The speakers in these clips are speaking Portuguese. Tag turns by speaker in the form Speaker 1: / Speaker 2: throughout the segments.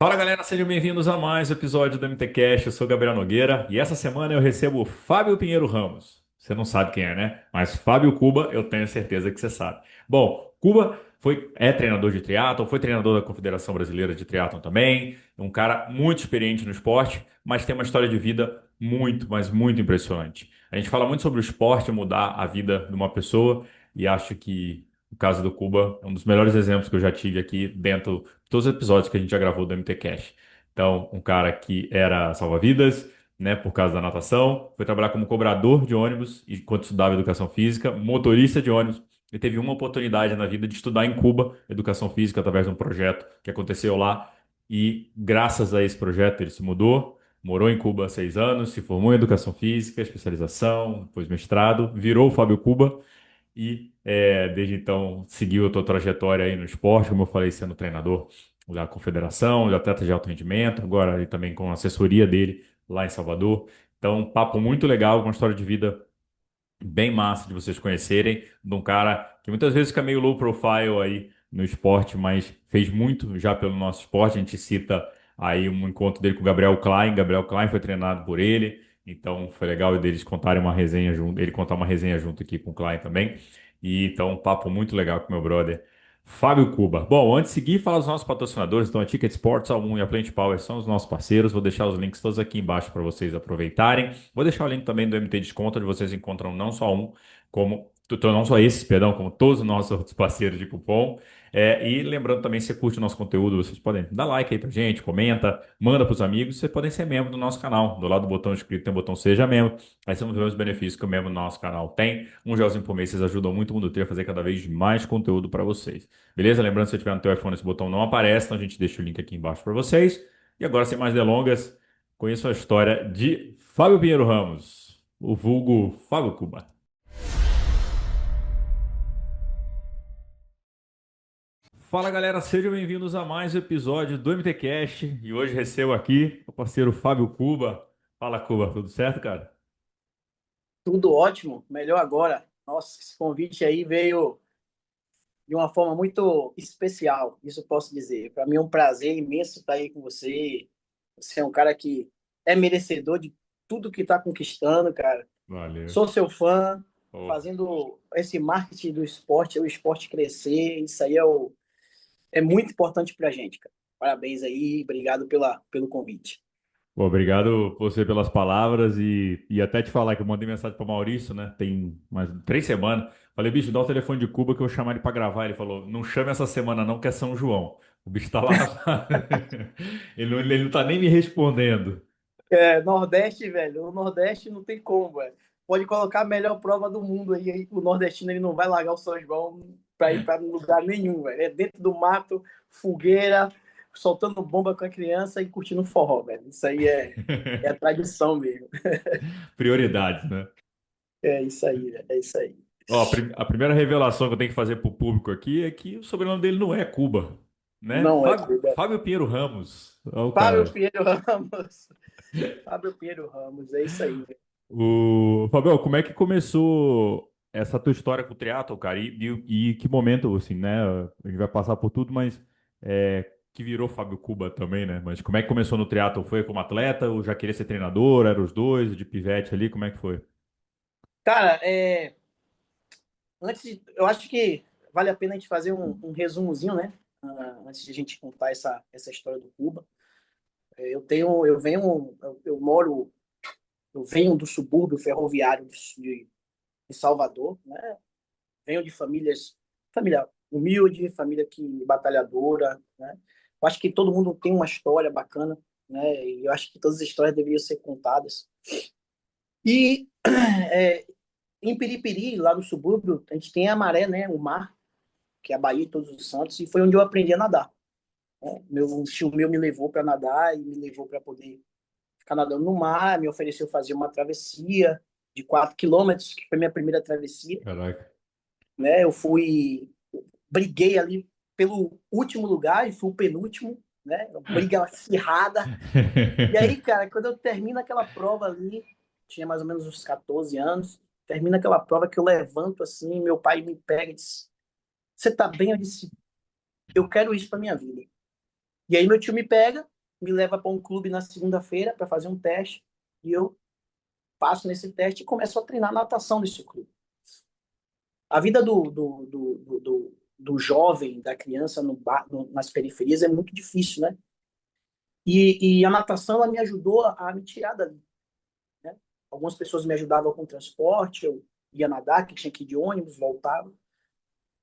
Speaker 1: Fala galera, sejam bem-vindos a mais um episódio do MTCast. Eu sou Gabriel Nogueira e essa semana eu recebo o Fábio Pinheiro Ramos. Você não sabe quem é, né? Mas Fábio Cuba, eu tenho certeza que você sabe. Bom, Cuba é treinador de triatlon, foi treinador da Confederação Brasileira de Triatlon também, é um cara muito experiente no esporte, mas tem uma história de vida muito, mas muito impressionante. A gente fala muito sobre o esporte mudar a vida de uma pessoa e acho que o caso do Cuba é um dos melhores exemplos que eu já tive aqui dentro todos os episódios que a gente já gravou do MT Cash. Então, um cara que era salva-vidas, né, por causa da natação, foi trabalhar como cobrador de ônibus enquanto estudava educação física, motorista de ônibus, e teve uma oportunidade na vida de estudar em Cuba educação física através de um projeto que aconteceu lá. E graças a esse projeto ele se mudou, morou em Cuba há 6 anos, se formou em educação física, especialização, depois mestrado, virou o Fábio Cuba e desde então seguiu a tua trajetória aí no esporte, como eu falei, sendo treinador da Confederação, de atleta de alto rendimento, agora e também com a assessoria dele lá em Salvador. Então, um papo muito legal, uma história de vida bem massa de vocês conhecerem, de um cara que muitas vezes fica meio low profile aí no esporte, mas fez muito já pelo nosso esporte. A gente cita aí um encontro dele com o Gabriel Klein. Gabriel Klein foi treinado por ele, então foi legal deles contarem uma resenha junto, ele contar uma resenha junto aqui com o Klein também. E então um papo muito legal com meu brother. Fábio Cuba. Bom, antes de seguir, fala dos nossos patrocinadores. Então, a Ticket Sports, a 1 e a Plant Power são os nossos parceiros. Vou deixar os links todos aqui embaixo para vocês aproveitarem. Vou deixar o link também do MT Desconto, onde vocês encontram não só um, como não só esses, perdão, como todos os nossos outros parceiros de cupom. E lembrando também, se você curte o nosso conteúdo, vocês podem dar like aí pra gente, comenta, manda pros amigos. Vocês podem ser membro do nosso canal. Do lado do botão inscrito tem o botão Seja Membro. Aí você vai ver os benefícios que o membro do nosso canal tem. Um gelzinho por mês, vocês ajudam muito o Mundo Tri a fazer cada vez mais conteúdo para vocês. Beleza? Lembrando, se você tiver no teu iPhone, esse botão não aparece, então a gente deixa o link aqui embaixo para vocês. E agora, sem mais delongas, conheço a história de Fábio Pinheiro Ramos, o vulgo Fábio Cuba. Fala galera, sejam bem-vindos a mais um episódio do MTCast e hoje recebo aqui o parceiro Fábio Cuba. Fala Cuba, tudo certo, cara?
Speaker 2: Tudo ótimo, melhor agora. Nossa, esse convite aí veio de uma forma muito especial, isso eu posso dizer. Para mim é um prazer imenso estar aí com você. Você é um cara que é merecedor de tudo que está conquistando, cara.
Speaker 1: Valeu.
Speaker 2: Sou seu fã,
Speaker 1: Ô,
Speaker 2: fazendo esse marketing do esporte, o esporte crescer. Isso aí é muito importante para a gente, cara. Parabéns aí, obrigado pelo convite.
Speaker 1: Bom, obrigado você pelas palavras e até te falar que eu mandei mensagem para Maurício, né? Tem mais 3 semanas. Falei, bicho, dá o telefone de Cuba que eu vou chamar ele para gravar. Ele falou, não chame essa semana não, que é São João. O bicho tá lá na... ele não tá nem me respondendo.
Speaker 2: Nordeste, velho. O Nordeste não tem como, velho. Pode colocar a melhor prova do mundo aí. O nordestino ele não vai largar o São João para ir para lugar nenhum, velho. É dentro do mato, fogueira, soltando bomba com a criança e curtindo forró, velho. Isso aí é a tradição mesmo.
Speaker 1: Prioridades, né?
Speaker 2: É isso aí, velho. É isso aí.
Speaker 1: Ó, a primeira revelação que eu tenho que fazer pro público aqui é que o sobrenome dele não é Cuba, né?
Speaker 2: Não é
Speaker 1: Fábio,
Speaker 2: Cuba.
Speaker 1: Fábio Pinheiro Ramos. Ó, o
Speaker 2: Fábio
Speaker 1: cara.
Speaker 2: Pinheiro Ramos. Fábio Pinheiro Ramos. É isso aí, velho.
Speaker 1: O Fabio, como é que começou essa tua história com o triatlo, cara? E que momento, assim, né? A gente vai passar por tudo, mas que virou Fábio Cuba também, né? Mas como é que começou no triatlo? Foi como atleta ou já queria ser treinador? Era os dois, de pivete ali? Como é que foi?
Speaker 2: Cara, eu acho que vale a pena a gente fazer um resumozinho, né? Antes de a gente contar essa história do Cuba. Eu moro, eu venho do subúrbio ferroviário de Salvador, né? Venho de família humilde, família que batalhadora, né? Eu acho que todo mundo tem uma história bacana, né? E eu acho que todas as histórias deveriam ser contadas. E é, em Piripiri, lá no subúrbio, a gente tem a maré, né? O mar, que é a Baía de Todos os Santos, e foi onde eu aprendi a nadar. Né? Um tio meu me levou para nadar e me levou para poder ficar nadando no mar, me ofereceu fazer uma travessia de 4 quilômetros, que foi minha primeira travessia,
Speaker 1: Caraca.
Speaker 2: né? Briguei ali pelo último lugar e fui o penúltimo, né? Uma briga acirrada. E aí, cara, quando eu termino aquela prova ali, tinha mais ou menos uns 14 anos, termina aquela prova que eu levanto assim, meu pai me pega e diz: Você tá bem? Eu disse: Eu quero isso pra minha vida. E aí meu tio me pega me leva para um clube na segunda-feira para fazer um teste, e eu passo nesse teste e começo a treinar natação nesse clube. A vida do jovem, da criança nas periferias é muito difícil, né? E a natação ela me ajudou a me tirar dali, né? Algumas pessoas me ajudavam com transporte, eu ia nadar, que tinha que ir de ônibus, voltava,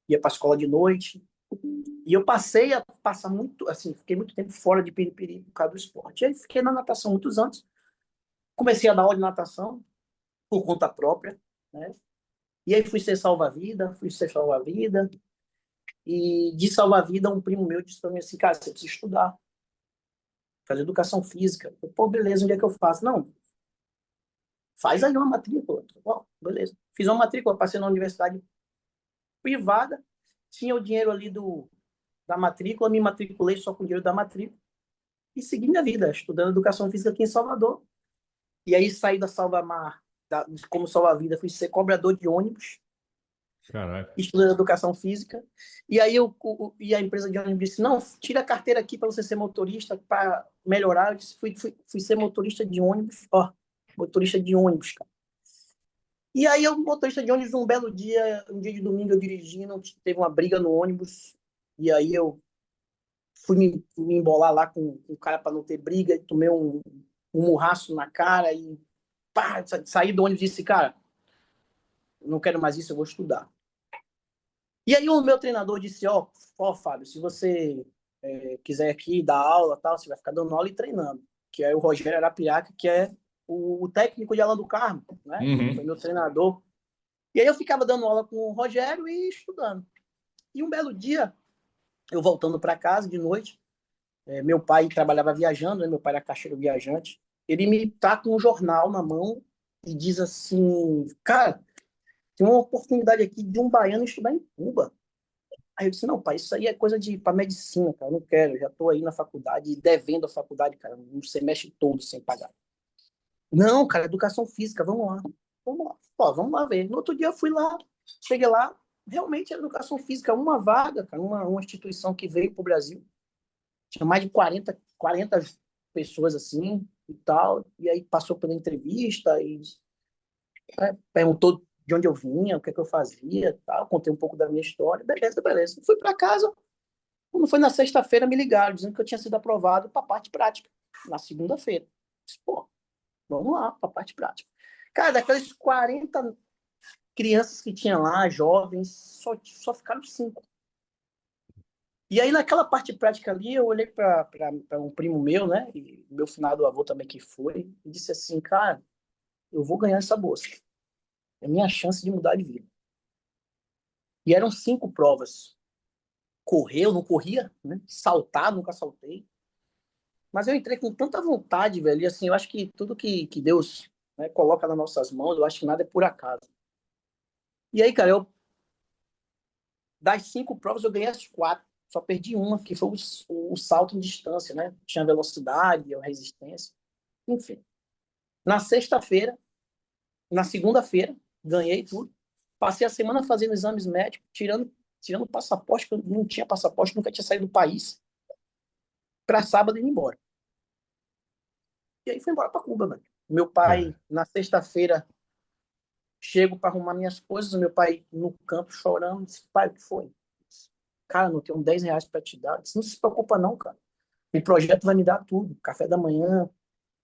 Speaker 2: ia para a escola de noite. E eu passei a passar muito, assim, fiquei muito tempo fora de Piripiri por causa do esporte. E aí fiquei na natação muitos anos. Comecei a dar aula de natação por conta própria, né? E aí fui ser salva-vida. E de salva-vida, um primo meu disse para mim assim, cara, você precisa estudar, fazer educação física. Eu, pô, beleza, onde é que eu faço? Não, faz aí uma matrícula. Ó, beleza. Fiz uma matrícula, passei na universidade privada, tinha o dinheiro ali da matrícula, me matriculei só com o dinheiro da matrícula e segui minha vida, estudando educação física aqui em Salvador. E aí saí da Salvamar, como salva-vida, fui ser cobrador de ônibus,
Speaker 1: Caraca.
Speaker 2: estudando educação física. E aí e a empresa de ônibus disse, não, tira a carteira aqui para você ser motorista, para melhorar. Eu disse, fui ser motorista de ônibus, ó, motorista de ônibus, cara. E aí eu, motorista de ônibus, um belo dia, um dia de domingo, eu dirigindo, teve uma briga no ônibus, e aí eu fui me embolar lá com o cara para não ter briga, tomei um murraço na cara e pá, saí do ônibus e disse, cara, não quero mais isso, eu vou estudar. E aí o meu treinador disse, ó, Fábio, se você quiser aqui dar aula, tal, você vai ficar dando aula e treinando. Que é o Rogério Arapiraca, que é o técnico de Alan do Carmo, né? Foi
Speaker 1: Uhum.
Speaker 2: meu treinador. E aí eu ficava dando aula com o Rogério e estudando. E um belo dia, eu voltando para casa de noite, meu pai trabalhava viajando, né? Meu pai era caixeiro viajante. Ele me tá com um jornal na mão e diz assim, cara, tem uma oportunidade aqui de um baiano estudar em Cuba. Aí eu disse, não, pai, isso aí é coisa de para medicina, cara, eu não quero, eu já estou aí na faculdade, devendo a faculdade, cara, um semestre todo sem pagar. Não, cara, educação física, vamos lá. Vamos lá. Pô, vamos lá ver. No outro dia eu fui lá, cheguei lá, realmente era educação física, uma vaga, cara, uma instituição que veio para o Brasil. Tinha mais de 40 pessoas assim e tal, e aí passou pela entrevista e perguntou de onde eu vinha, o que é que eu fazia, tal, contei um pouco da minha história, beleza, beleza. Fui para casa. Quando foi na sexta-feira, me ligaram, dizendo que eu tinha sido aprovado para a parte prática. Na segunda-feira. Pô, vamos lá, para a parte prática. Cara, daquelas 40 crianças que tinha lá, jovens, só ficaram 5. E aí, naquela parte prática ali, eu olhei para um primo meu, né? E meu finado avô também que foi, e disse assim, cara, eu vou ganhar essa bolsa. É a minha chance de mudar de vida. E eram 5 provas. Correr, eu não corria, né? Saltar, nunca saltei. Mas eu entrei com tanta vontade, velho. E assim, eu acho que tudo que Deus, né, coloca nas nossas mãos, eu acho que nada é por acaso. E aí, cara, das 5 provas eu ganhei as 4. Só perdi uma, que foi o salto em distância, né? Tinha velocidade, resistência. Enfim. Na sexta-feira, na segunda-feira, ganhei tudo. Passei a semana fazendo exames médicos, tirando passaporte, que eu não tinha passaporte, nunca tinha saído do país, para sábado ir embora. E aí fui embora para Cuba, velho. Meu pai,
Speaker 1: Cara,
Speaker 2: na sexta-feira, chego para arrumar minhas coisas, meu pai no campo chorando, disse, pai, o que foi? Cara, não tenho R$ 10 para te dar. Eu disse, não se preocupa não, cara. O projeto vai me dar tudo, café da manhã,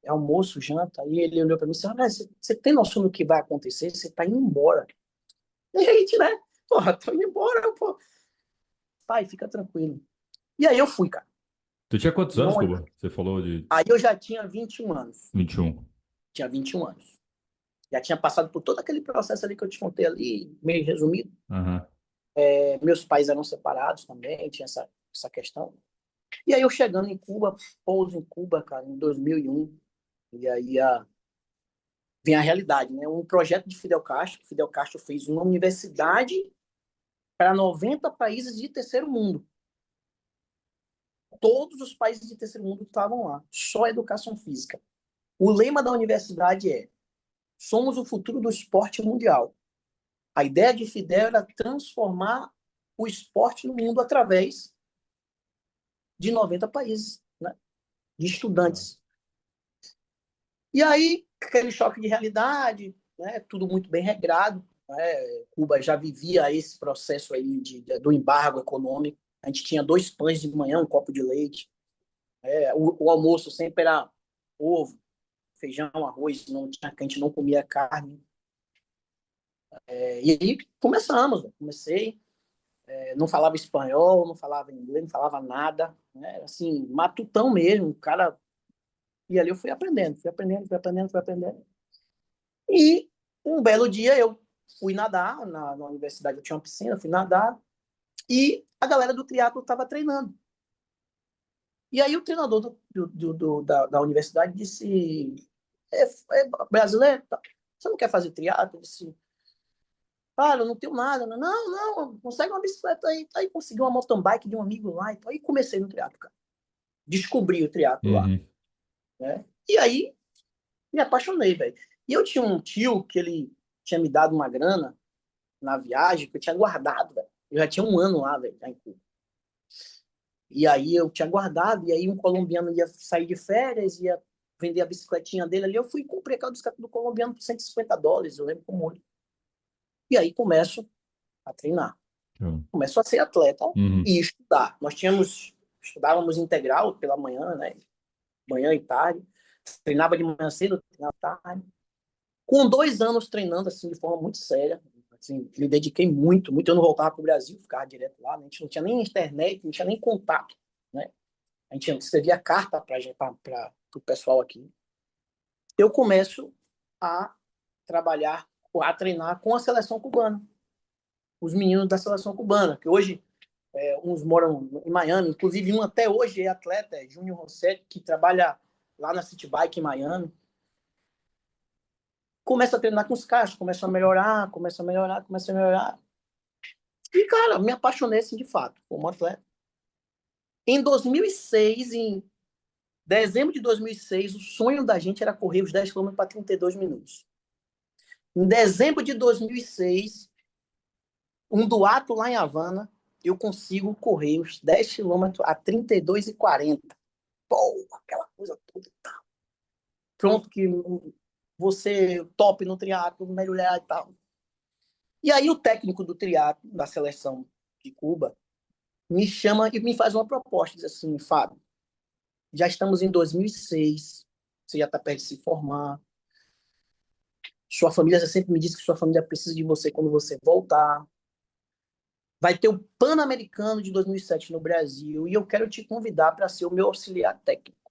Speaker 2: almoço, janta. Aí ele olhou para mim e disse, ah, você tem noção do que vai acontecer? Você tá indo embora. E aí a gente, né? Porra, tô indo embora, pô. Pai, fica tranquilo. E aí eu fui, cara.
Speaker 1: tu tinha quantos anos,
Speaker 2: Não,
Speaker 1: Cuba? Você falou de
Speaker 2: aí eu já tinha 21 anos.
Speaker 1: 21.
Speaker 2: Tinha 21 anos. Já tinha passado por todo aquele processo ali que eu te contei ali, meio resumido.
Speaker 1: Aham.
Speaker 2: Meus pais eram separados também, tinha essa questão. E aí eu chegando em Cuba, pouso em Cuba, cara, em 2001. E aí vem a realidade, né? Um projeto de Fidel Castro, que Fidel Castro fez uma universidade para 90 países de terceiro mundo. Todos os países de terceiro mundo estavam lá, só educação física. O lema da universidade é: somos o futuro do esporte mundial. A ideia de Fidel era transformar o esporte no mundo através de 90 países, né? de
Speaker 1: Ah,
Speaker 2: estudantes. E aí, aquele choque de realidade, né? Tudo muito bem regrado. Né? Cuba já vivia esse processo aí do embargo econômico. A gente tinha 2 pães de manhã, um copo de leite. O almoço sempre era ovo, feijão, arroz, não tinha, a gente não comia carne. E aí começamos, né? Comecei, não falava espanhol, não falava inglês, não falava nada, né? Assim, matutão mesmo, cara. E ali eu fui aprendendo, fui aprendendo, fui aprendendo, fui aprendendo. E um belo dia eu fui nadar na universidade, eu tinha uma piscina, fui nadar e a galera do triatlo estava treinando. E aí o treinador da universidade disse: é brasileiro? Tá? Você não quer fazer triatlo? Eu disse: cara, eu não tenho nada. Não, não, consegue uma bicicleta aí. Aí consegui uma mountain bike de um amigo lá. Então, aí comecei no triatlo, cara. Descobri o triatlo lá,
Speaker 1: uhum.
Speaker 2: né? E aí me apaixonei, velho. E eu tinha um tio que ele tinha me dado uma grana na viagem que eu tinha guardado, velho. Eu já tinha um ano lá, velho, lá em Cuba. E aí eu tinha guardado, e aí um colombiano ia sair de férias, ia vender a bicicletinha dele ali. Eu fui e comprei aquela bicicleta do colombiano por US$ 150, eu lembro como hoje. E aí começo a treinar.
Speaker 1: Hum.
Speaker 2: Começo a ser atleta
Speaker 1: Uhum.
Speaker 2: e estudar. Estudávamos integral pela manhã, né? Manhã e tarde. Treinava de manhã cedo, treinava tarde. Com 2 anos treinando assim de forma muito séria, assim, me dediquei muito, muito. Eu não voltava para o Brasil, ficava direto lá. Né? A gente não tinha nem internet, não tinha nem contato, né? A gente escrevia carta para o pessoal aqui. Eu começo a trabalhar, a treinar com a seleção cubana, os meninos da seleção cubana, que hoje uns moram em Miami, inclusive um até hoje é atleta, é Júnior Rossetti, que trabalha lá na City Bike em Miami. Começa a treinar com os caras, começa a melhorar, começa a melhorar, começa a melhorar. E, cara, me apaixonei, assim, de fato, como atleta. Em 2006, em dezembro de 2006, o sonho da gente era correr os 10 km para 32 minutos. Em dezembro de 2006, um duato lá em Havana, eu consigo correr os 10 km a 32,40. Pô, aquela coisa toda. Pronto, que você top no triatlo, melhorar e tal. E aí o técnico do triatlo, da seleção de Cuba, me chama e me faz uma proposta, diz assim: Fábio, já estamos em 2006, você já está perto de se formar, sua família, você sempre me disse que sua família precisa de você quando você voltar, vai ter o Pan-Americano de 2007 no Brasil e eu quero te convidar para ser o meu auxiliar técnico.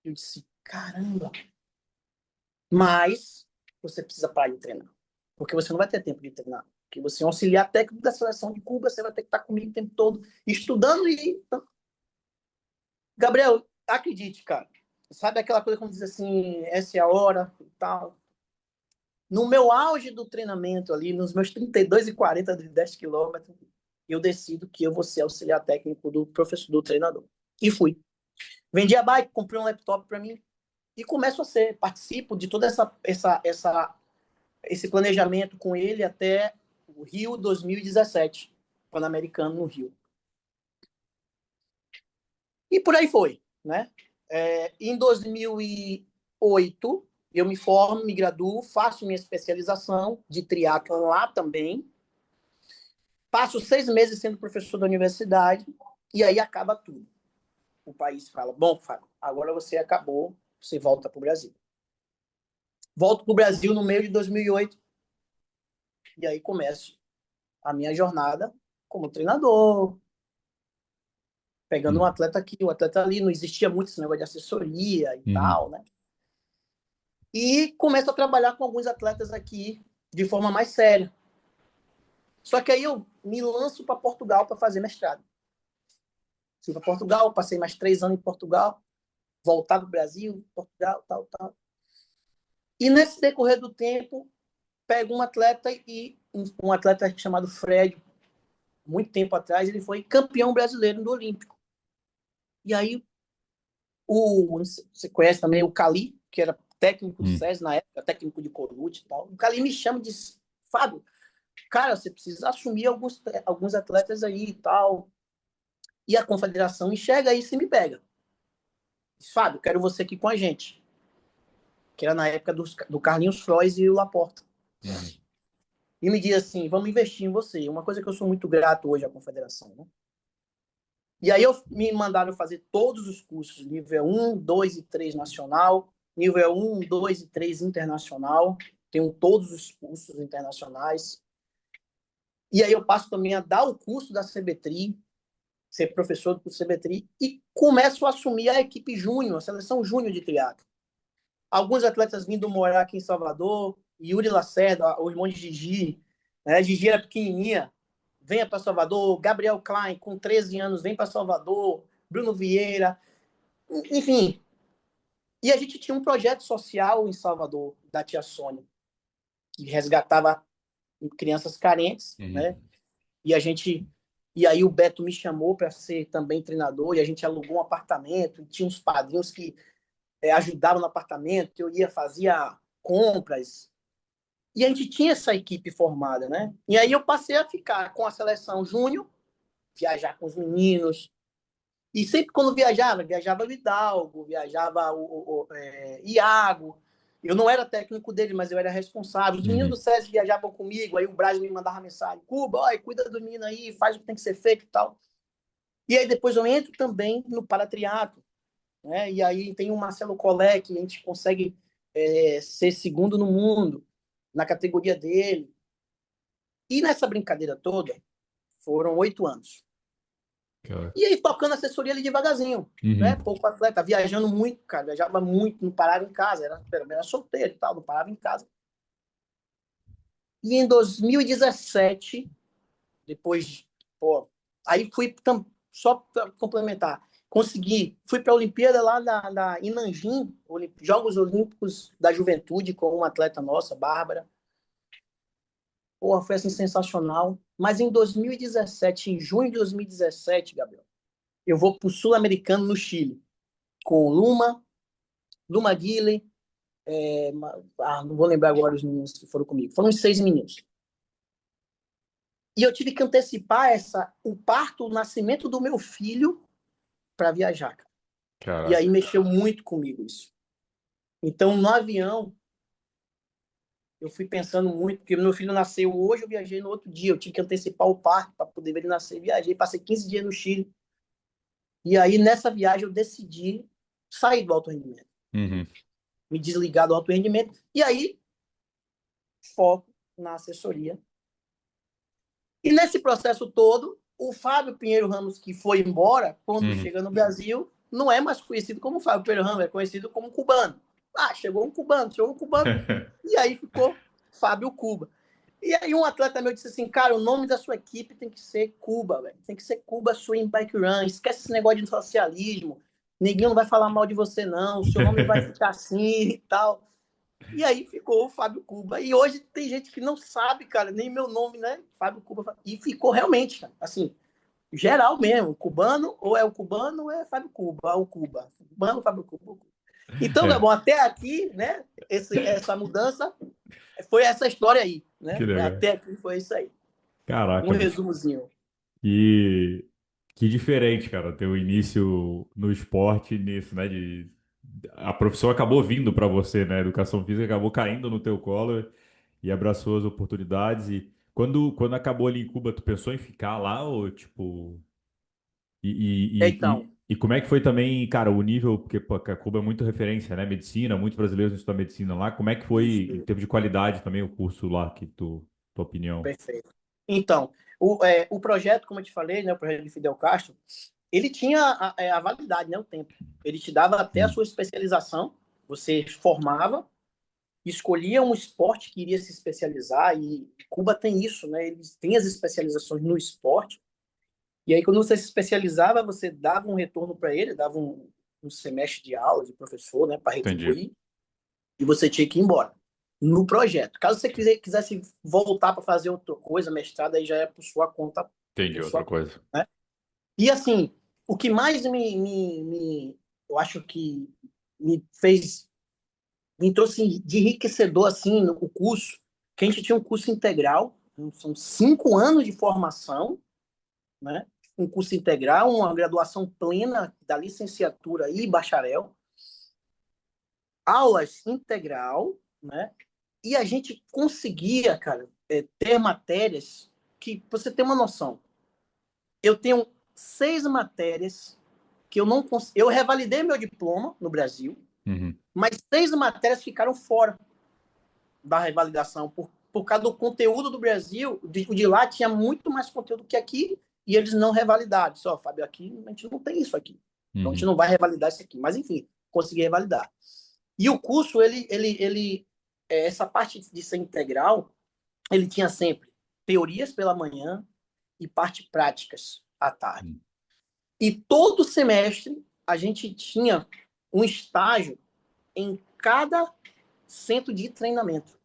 Speaker 2: Eu disse: caramba, mas você precisa parar de treinar, porque você não vai ter tempo de treinar. Porque você é um auxiliar técnico da seleção de Cuba, você vai ter que estar comigo o tempo todo estudando e... Gabriel, acredite, cara. Sabe aquela coisa como diz assim, essa é a hora e tal. No meu auge do treinamento ali, nos meus 32,40 de 10 quilômetros, eu decido que eu vou ser auxiliar técnico do professor, do treinador. E fui. Vendi a bike, comprei um laptop para mim e começo a ser, participo de toda esse planejamento com ele até o Rio 2017, Pan-Americano no Rio. E por aí foi, né? Em 2008, eu me formo, me graduo, faço minha especialização de triatlon lá também, passo 6 meses sendo professor da universidade e aí acaba tudo. O país fala: bom, Fábio, agora você acabou, você volta para o Brasil. Volto para o Brasil no meio de 2008 e aí começo a minha jornada como treinador, pegando um
Speaker 1: Uhum.
Speaker 2: atleta aqui, um atleta ali, não existia muito esse negócio de assessoria e
Speaker 1: Uhum.
Speaker 2: tal, né? E começo a trabalhar com alguns atletas aqui de forma mais séria. Só que aí eu me lanço para Portugal para fazer mestrado. Fui para Portugal, passei mais 3 anos em Portugal, voltar para o Brasil, Portugal, tal, tal. E nesse decorrer do tempo, pego um atleta e um atleta chamado Fred, muito tempo atrás, ele foi campeão brasileiro do Olímpico. E aí, você conhece também o Cali, que era técnico do
Speaker 1: Uhum.
Speaker 2: SES na época, técnico de Corute e tal. O Cali me chama e diz: Fábio, cara, você precisa assumir alguns atletas aí e tal. E a confederação enxerga isso e me pega. disse, Fábio, quero você aqui com a gente. Que era na época do Carlinhos Frois e o Laporta.
Speaker 1: Uhum.
Speaker 2: E me diz assim, vamos investir em você. Uma coisa que eu sou muito grato hoje à confederação, né? E aí me mandaram fazer todos os cursos, nível 1, 2 e 3 nacional, nível 1, 2 e 3 internacional. Tenho todos os cursos internacionais. E aí eu passo também a dar o curso da CBTRI, ser professor do curso CBTRI, e começo a assumir a equipe júnior, a seleção júnior de triatlo. Alguns atletas vindo morar aqui em Salvador, Yuri Lacerda, o irmão de Gigi, né? Gigi era pequenininha, venha para Salvador, Gabriel Klein, com 13 anos, vem para Salvador, Bruno Vieira, enfim. E a gente tinha um projeto social em Salvador, da tia Sônia, que resgatava crianças carentes,
Speaker 1: Uhum.
Speaker 2: né? E a gente... E aí o Beto me chamou para ser também treinador, e a gente alugou um apartamento, e tinha uns padrinhos que ajudavam no apartamento, eu ia, fazia compras, e a gente tinha essa equipe formada, né? E aí eu passei a ficar com a seleção júnior, viajar com os meninos, e sempre quando viajava o Hidalgo, viajava Iago. Eu não era técnico dele, mas eu era responsável. Os meninos
Speaker 1: Uhum.
Speaker 2: do SESI viajavam comigo, aí o Braz me mandava mensagem, Cuba, ó, cuida do menino aí, faz o que tem que ser feito e tal. E aí depois eu entro também no paratriatlo, né? E aí tem o Marcelo Collet, que a gente consegue ser segundo no mundo, na categoria dele. E nessa brincadeira toda, foram 8 anos.
Speaker 1: Cara.
Speaker 2: E aí tocando assessoria ali devagarzinho, né?
Speaker 1: Uhum.
Speaker 2: Pouco atleta, viajando muito, cara, viajava muito, não parava em casa, era solteiro e tal, não parava em casa. E em 2017, depois, pô, aí fui, só para complementar, fui para a Olimpíada lá em Nanjing, Jogos Olímpicos da Juventude, com uma atleta nossa, Bárbara. Pô, foi assim sensacional. Mas em 2017, em junho de 2017, Gabriel, eu vou para o Sul-Americano no Chile, com Luma Guile, não vou lembrar agora os meninos que foram comigo. Foram uns 6 meninos. E eu tive que antecipar o parto, o nascimento do meu filho para viajar, cara. E aí
Speaker 1: Caraca.
Speaker 2: mexeu muito comigo isso. Então, no avião, eu fui pensando muito, porque meu filho nasceu hoje, eu viajei no outro dia. Eu tive que antecipar o parto para poder ver ele nascer. Viajei, passei 15 dias no Chile. E aí, nessa viagem, eu decidi sair do alto rendimento,
Speaker 1: Uhum.
Speaker 2: me desligar do alto rendimento. E aí, foco na assessoria. E nesse processo todo, o Fábio Pinheiro Ramos, que foi embora, quando
Speaker 1: Uhum.
Speaker 2: chega no Brasil, não é mais conhecido como Fábio Pinheiro Ramos, é conhecido como cubano. Ah, chegou um cubano, e aí ficou Fábio Cuba. E aí um atleta meu disse assim, cara, o nome da sua equipe tem que ser Cuba, velho. Tem que ser Cuba Swim Bike Run. Esquece esse negócio de socialismo. Ninguém não vai falar mal de você, não. O seu nome vai ficar assim e tal. E aí ficou o Fábio Cuba. E hoje tem gente que não sabe, cara, nem meu nome, né? Fábio Cuba. E ficou realmente, cara, assim, geral mesmo. Cubano, ou é o cubano, ou é Fábio Cuba, ou Cuba. Cubano, Fábio Cuba. Então,
Speaker 1: É,
Speaker 2: Gabão, até aqui, né? Essa mudança foi essa história aí,
Speaker 1: que
Speaker 2: né?
Speaker 1: legal.
Speaker 2: Até aqui foi isso aí. Um
Speaker 1: Caraca, bicho.
Speaker 2: resumozinho.
Speaker 1: Que, que diferente, cara, ter o início no esporte nisso, né? A profissão acabou vindo para você, né? A educação física acabou caindo no teu colo e abraçou as oportunidades. E quando acabou ali em Cuba, tu pensou em ficar lá ou tipo.
Speaker 2: Então,
Speaker 1: E como é que foi também, cara, o nível, porque pô, a Cuba é muito referência, né? Medicina, muitos brasileiros estudam medicina lá. Como é que foi, em
Speaker 2: isso,
Speaker 1: termos de qualidade também, o curso lá, tua opinião?
Speaker 2: perfeito. Então, o projeto, como eu te falei, né, o projeto de Fidel Castro, ele tinha a validade, né, o tempo. Ele te dava até a
Speaker 1: Hum.
Speaker 2: sua especialização, você formava, escolhia um esporte que iria se especializar, e Cuba tem isso, né? Eles têm as especializações no esporte, e aí quando você se especializava, você dava um retorno para ele, dava um semestre de aula de professor, né, para
Speaker 1: Entendi.
Speaker 2: retribuir, e você tinha que ir embora no projeto. Caso você quisesse voltar para fazer outra coisa, mestrado, aí já é por sua conta,
Speaker 1: Entendi
Speaker 2: por
Speaker 1: outra
Speaker 2: sua,
Speaker 1: coisa.
Speaker 2: né? E assim, o que mais eu acho que me fez, me trouxe de enriquecedor assim no curso, que a gente tinha um curso integral, são 5 anos de formação, né? Um curso integral, uma graduação plena da licenciatura e bacharel. aulas integral, né? E a gente conseguia, cara, ter matérias que, pra você ter uma noção, eu tenho 6 matérias que eu não eu revalidei meu diploma no Brasil,
Speaker 1: Uhum.
Speaker 2: mas 6 matérias ficaram fora da revalidação por causa do conteúdo do Brasil. O de lá tinha muito mais conteúdo que aqui e eles não revalidaram. Só, Fábio, aqui a gente não tem isso aqui. Então a gente
Speaker 1: Uhum.
Speaker 2: não vai revalidar isso aqui. Mas enfim, consegui revalidar. E o curso, essa parte de ser integral, ele tinha sempre teorias pela manhã e parte práticas à tarde.
Speaker 1: Uhum.
Speaker 2: E todo semestre a gente tinha um estágio em cada centro de treinamento.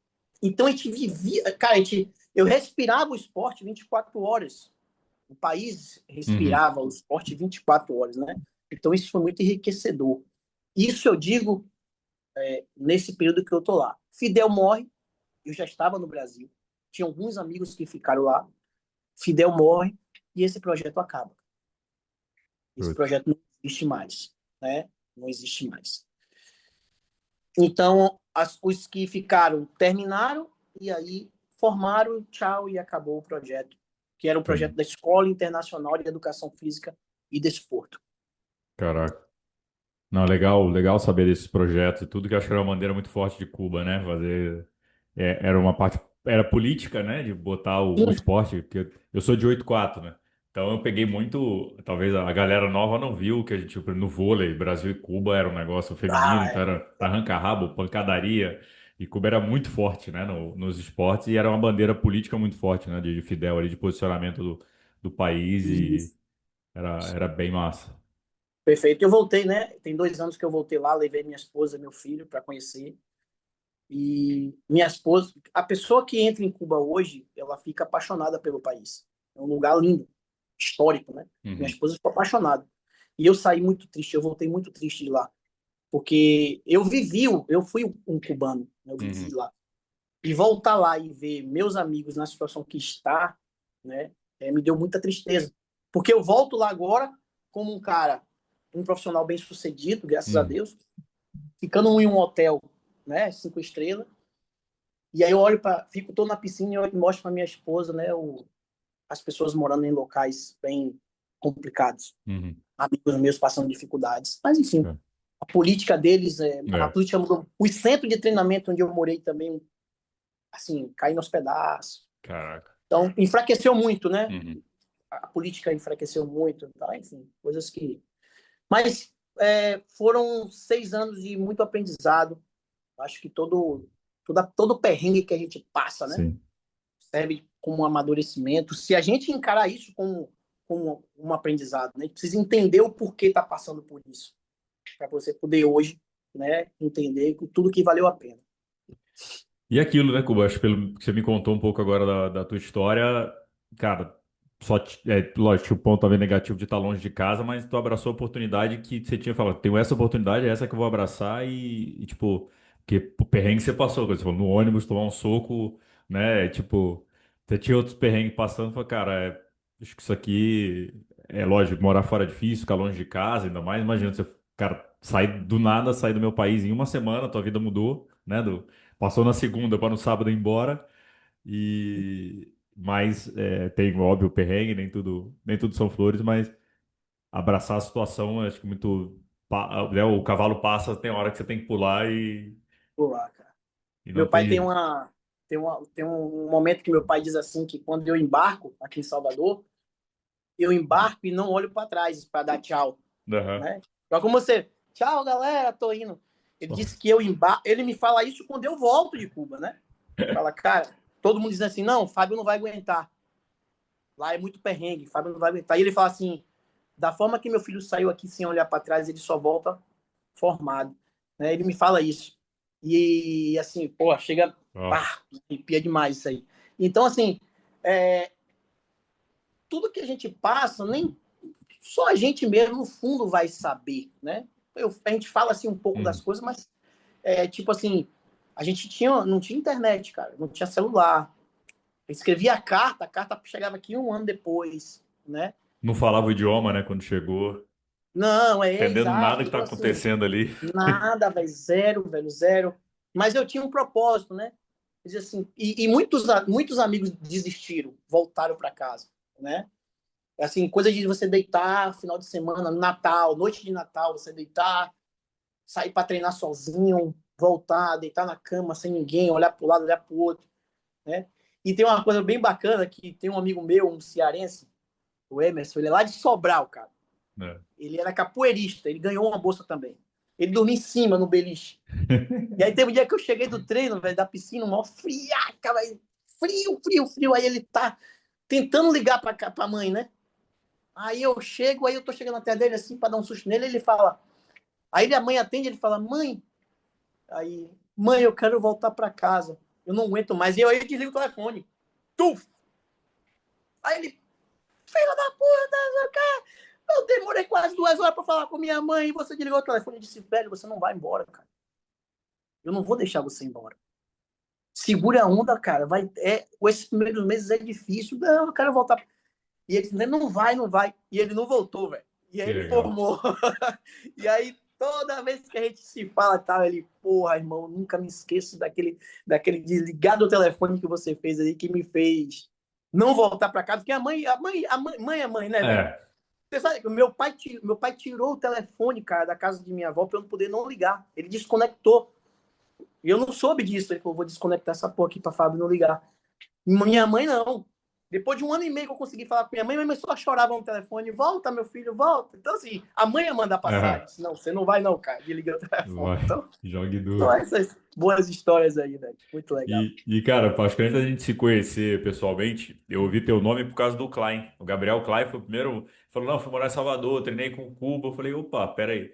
Speaker 2: Então a gente vivia, cara, eu respirava o esporte 24 horas. O país
Speaker 1: Uhum.
Speaker 2: respirava o esporte 24 horas, né? Então isso foi muito enriquecedor. Isso eu digo nesse período que eu tô lá. Fidel morre, eu já estava no Brasil, tinha alguns amigos que ficaram lá. Fidel morre e esse projeto acaba. Esse
Speaker 1: Putz.
Speaker 2: projeto não existe mais, né? Não existe mais. Então, os que ficaram terminaram e aí formaram, tchau, e acabou o projeto, que era um projeto
Speaker 1: Entendi.
Speaker 2: da Escola Internacional de Educação Física e Desporto.
Speaker 1: Caraca. Não, legal, legal saber desses projetos e tudo, que eu acho que era uma bandeira muito forte de Cuba, né? Fazer, era uma parte, era política, né? De botar o
Speaker 2: Sim,
Speaker 1: esporte, porque eu sou de 84, né? Então eu peguei muito, talvez a galera nova não viu que a gente, no vôlei, Brasil e Cuba era um negócio feminino, então era arranca-rabo, pancadaria, e Cuba era muito forte, né? Nos esportes, e era uma bandeira política muito forte, né? De Fidel ali, de posicionamento do país, e era bem massa.
Speaker 2: perfeito. Eu voltei, né? Tem 2 anos que eu voltei lá, levei minha esposa, meu filho para conhecer. E minha esposa, a pessoa que entra em Cuba hoje, ela fica apaixonada pelo país. É um lugar lindo, histórico, né? Minha
Speaker 1: Uhum.
Speaker 2: esposa ficou apaixonada. E eu saí muito triste, eu voltei muito triste de lá. Porque eu fui um cubano, né? Eu vivi
Speaker 1: Uhum.
Speaker 2: lá. E voltar lá e ver meus amigos na situação que está, né? Me deu muita tristeza. Porque eu volto lá agora como um cara, um profissional bem sucedido, graças a
Speaker 1: Uhum.
Speaker 2: Deus, ficando em um hotel, né? 5 estrelas. E aí eu olho para, tô na piscina e eu mostro para minha esposa, né? As pessoas morando em locais bem complicados,
Speaker 1: Uhum.
Speaker 2: amigos meus passando dificuldades. Mas enfim,
Speaker 1: É.
Speaker 2: a política deles, a
Speaker 1: É.
Speaker 2: política mudou. O centro de treinamento onde eu morei também, assim, caindo aos pedaços.
Speaker 1: Caraca.
Speaker 2: Então, enfraqueceu muito, né?
Speaker 1: Uhum.
Speaker 2: A política enfraqueceu muito, tá? Enfim, coisas que. Mas foram 6 anos de muito aprendizado. Acho que todo perrengue que a gente passa, né?
Speaker 1: Sim.
Speaker 2: Serve como um amadurecimento. Se a gente encarar isso como um aprendizado, né? A gente precisa entender o porquê está passando por isso, para você poder hoje, né, entender tudo que valeu a pena.
Speaker 1: E aquilo, né, Cuba? Acho que pelo que você me contou um pouco agora da tua história, cara, lógico, o ponto talvez negativo de estar longe de casa, mas tu abraçou a oportunidade que você tinha falado, tenho essa oportunidade, é essa que eu vou abraçar tipo, porque o perrengue que você passou, quando você falou, no ônibus, tomar um soco, né, tipo, você tinha outros perrengues passando, falou, cara, acho que isso aqui, é lógico, morar fora é difícil, ficar longe de casa, ainda mais, imagina você, cara, sair do nada, sair do meu país em uma semana, tua vida mudou, né, passou na segunda para no sábado ir embora. Mas tem, óbvio, o perrengue, nem tudo são flores, mas abraçar a situação, acho que muito. Né, o cavalo passa, tem hora que você tem que pular
Speaker 2: Por lá, cara.
Speaker 1: e não
Speaker 2: Meu pai
Speaker 1: tem jeito.
Speaker 2: tem um momento que meu pai diz assim que quando eu embarco aqui em Salvador, eu embarco e não olho para trás para dar tchau,
Speaker 1: Aham.
Speaker 2: né? Então, como você, tchau, galera, tô indo. Ele
Speaker 1: Só.
Speaker 2: disse que eu embarco, ele me fala isso quando eu volto de Cuba, né? Fala, cara, todo mundo diz assim, não, Fábio não vai aguentar. Lá é muito perrengue, Fábio não vai aguentar. E ele fala assim, da forma que meu filho saiu aqui sem olhar para trás, ele só volta formado. Né? Ele me fala isso. E assim, pô, chega,
Speaker 1: Ó.
Speaker 2: pá, arrepia demais isso aí. Então, assim, tudo que a gente passa, nem só a gente mesmo, no fundo, vai saber, né? A gente fala assim um pouco das
Speaker 1: Uhum.
Speaker 2: coisas, mas tipo assim, a gente não tinha internet, cara, não tinha celular. Eu escrevia a carta chegava aqui um ano depois, né?
Speaker 1: Não falava o idioma, né, quando chegou.
Speaker 2: Não, é
Speaker 1: Entendendo nada
Speaker 2: exato.
Speaker 1: que tá
Speaker 2: Então, assim,
Speaker 1: acontecendo ali.
Speaker 2: nada, velho, zero. Mas eu tinha um propósito, né? Dizer assim, e muitos amigos desistiram, voltaram para casa, né? Assim, coisa de você deitar final de semana, Natal, noite de Natal, você deitar, sair para treinar sozinho, voltar, deitar na cama sem ninguém, olhar para o lado, olhar para o outro, né? E tem uma coisa bem bacana que tem um amigo meu, um cearense, o Emerson, ele é lá de Sobral, cara.
Speaker 1: É.
Speaker 2: Ele era capoeirista, ele ganhou uma bolsa também. Ele dormia em cima no beliche. E aí teve um dia que eu cheguei do treino, velho, da piscina, uma friaca, velho, frio. Aí ele tá tentando ligar pra mãe, né? Aí eu chego, aí eu tô chegando até dele assim, pra dar um susto nele, ele fala. Aí a mãe atende, ele fala, mãe, aí, mãe, eu quero voltar pra casa. Eu não aguento mais. E aí eu desligo o telefone. Tuf! Aí ele, filha da puta, eu demorei quase 2 horas pra falar com minha mãe e você desligou o telefone e disse, velho, você não vai embora, cara. Eu não vou deixar você embora. Segura a onda, cara. Esses primeiros meses é difícil. Não, eu quero voltar. E ele disse, não vai, não vai. E ele não voltou, velho. E aí
Speaker 1: Que
Speaker 2: ele
Speaker 1: legal.
Speaker 2: formou. E aí, toda vez que a gente se fala, tá, ele, porra, irmão, nunca me esqueço daquele desligar do telefone que você fez aí, que me fez não voltar para casa, porque mãe é mãe, né, velho?
Speaker 1: É.
Speaker 2: Você sabe que meu pai tirou o telefone, cara, da casa de minha avó para eu não poder não ligar. Ele desconectou. E eu não soube disso. Ele falou, vou desconectar essa porra aqui pra Fábio não ligar. Minha mãe não. Depois de 1 ano e meio que eu consegui falar com minha mãe só chorava no telefone, volta, meu filho, volta. Então, assim, a mãe ia mandar passagem.
Speaker 1: É.
Speaker 2: Disse, não, você não vai não, cara. Desliguei o telefone.
Speaker 1: Vai.
Speaker 2: Então,
Speaker 1: Jogue
Speaker 2: são
Speaker 1: duro.
Speaker 2: essas boas histórias aí, velho. Muito legal.
Speaker 1: Cara, acho que antes da gente se conhecer pessoalmente, eu ouvi teu nome por causa do Klein. O Gabriel Klein foi o primeiro. Falou, não, fui morar em Salvador, treinei com o Cuba. Eu falei, opa, peraí.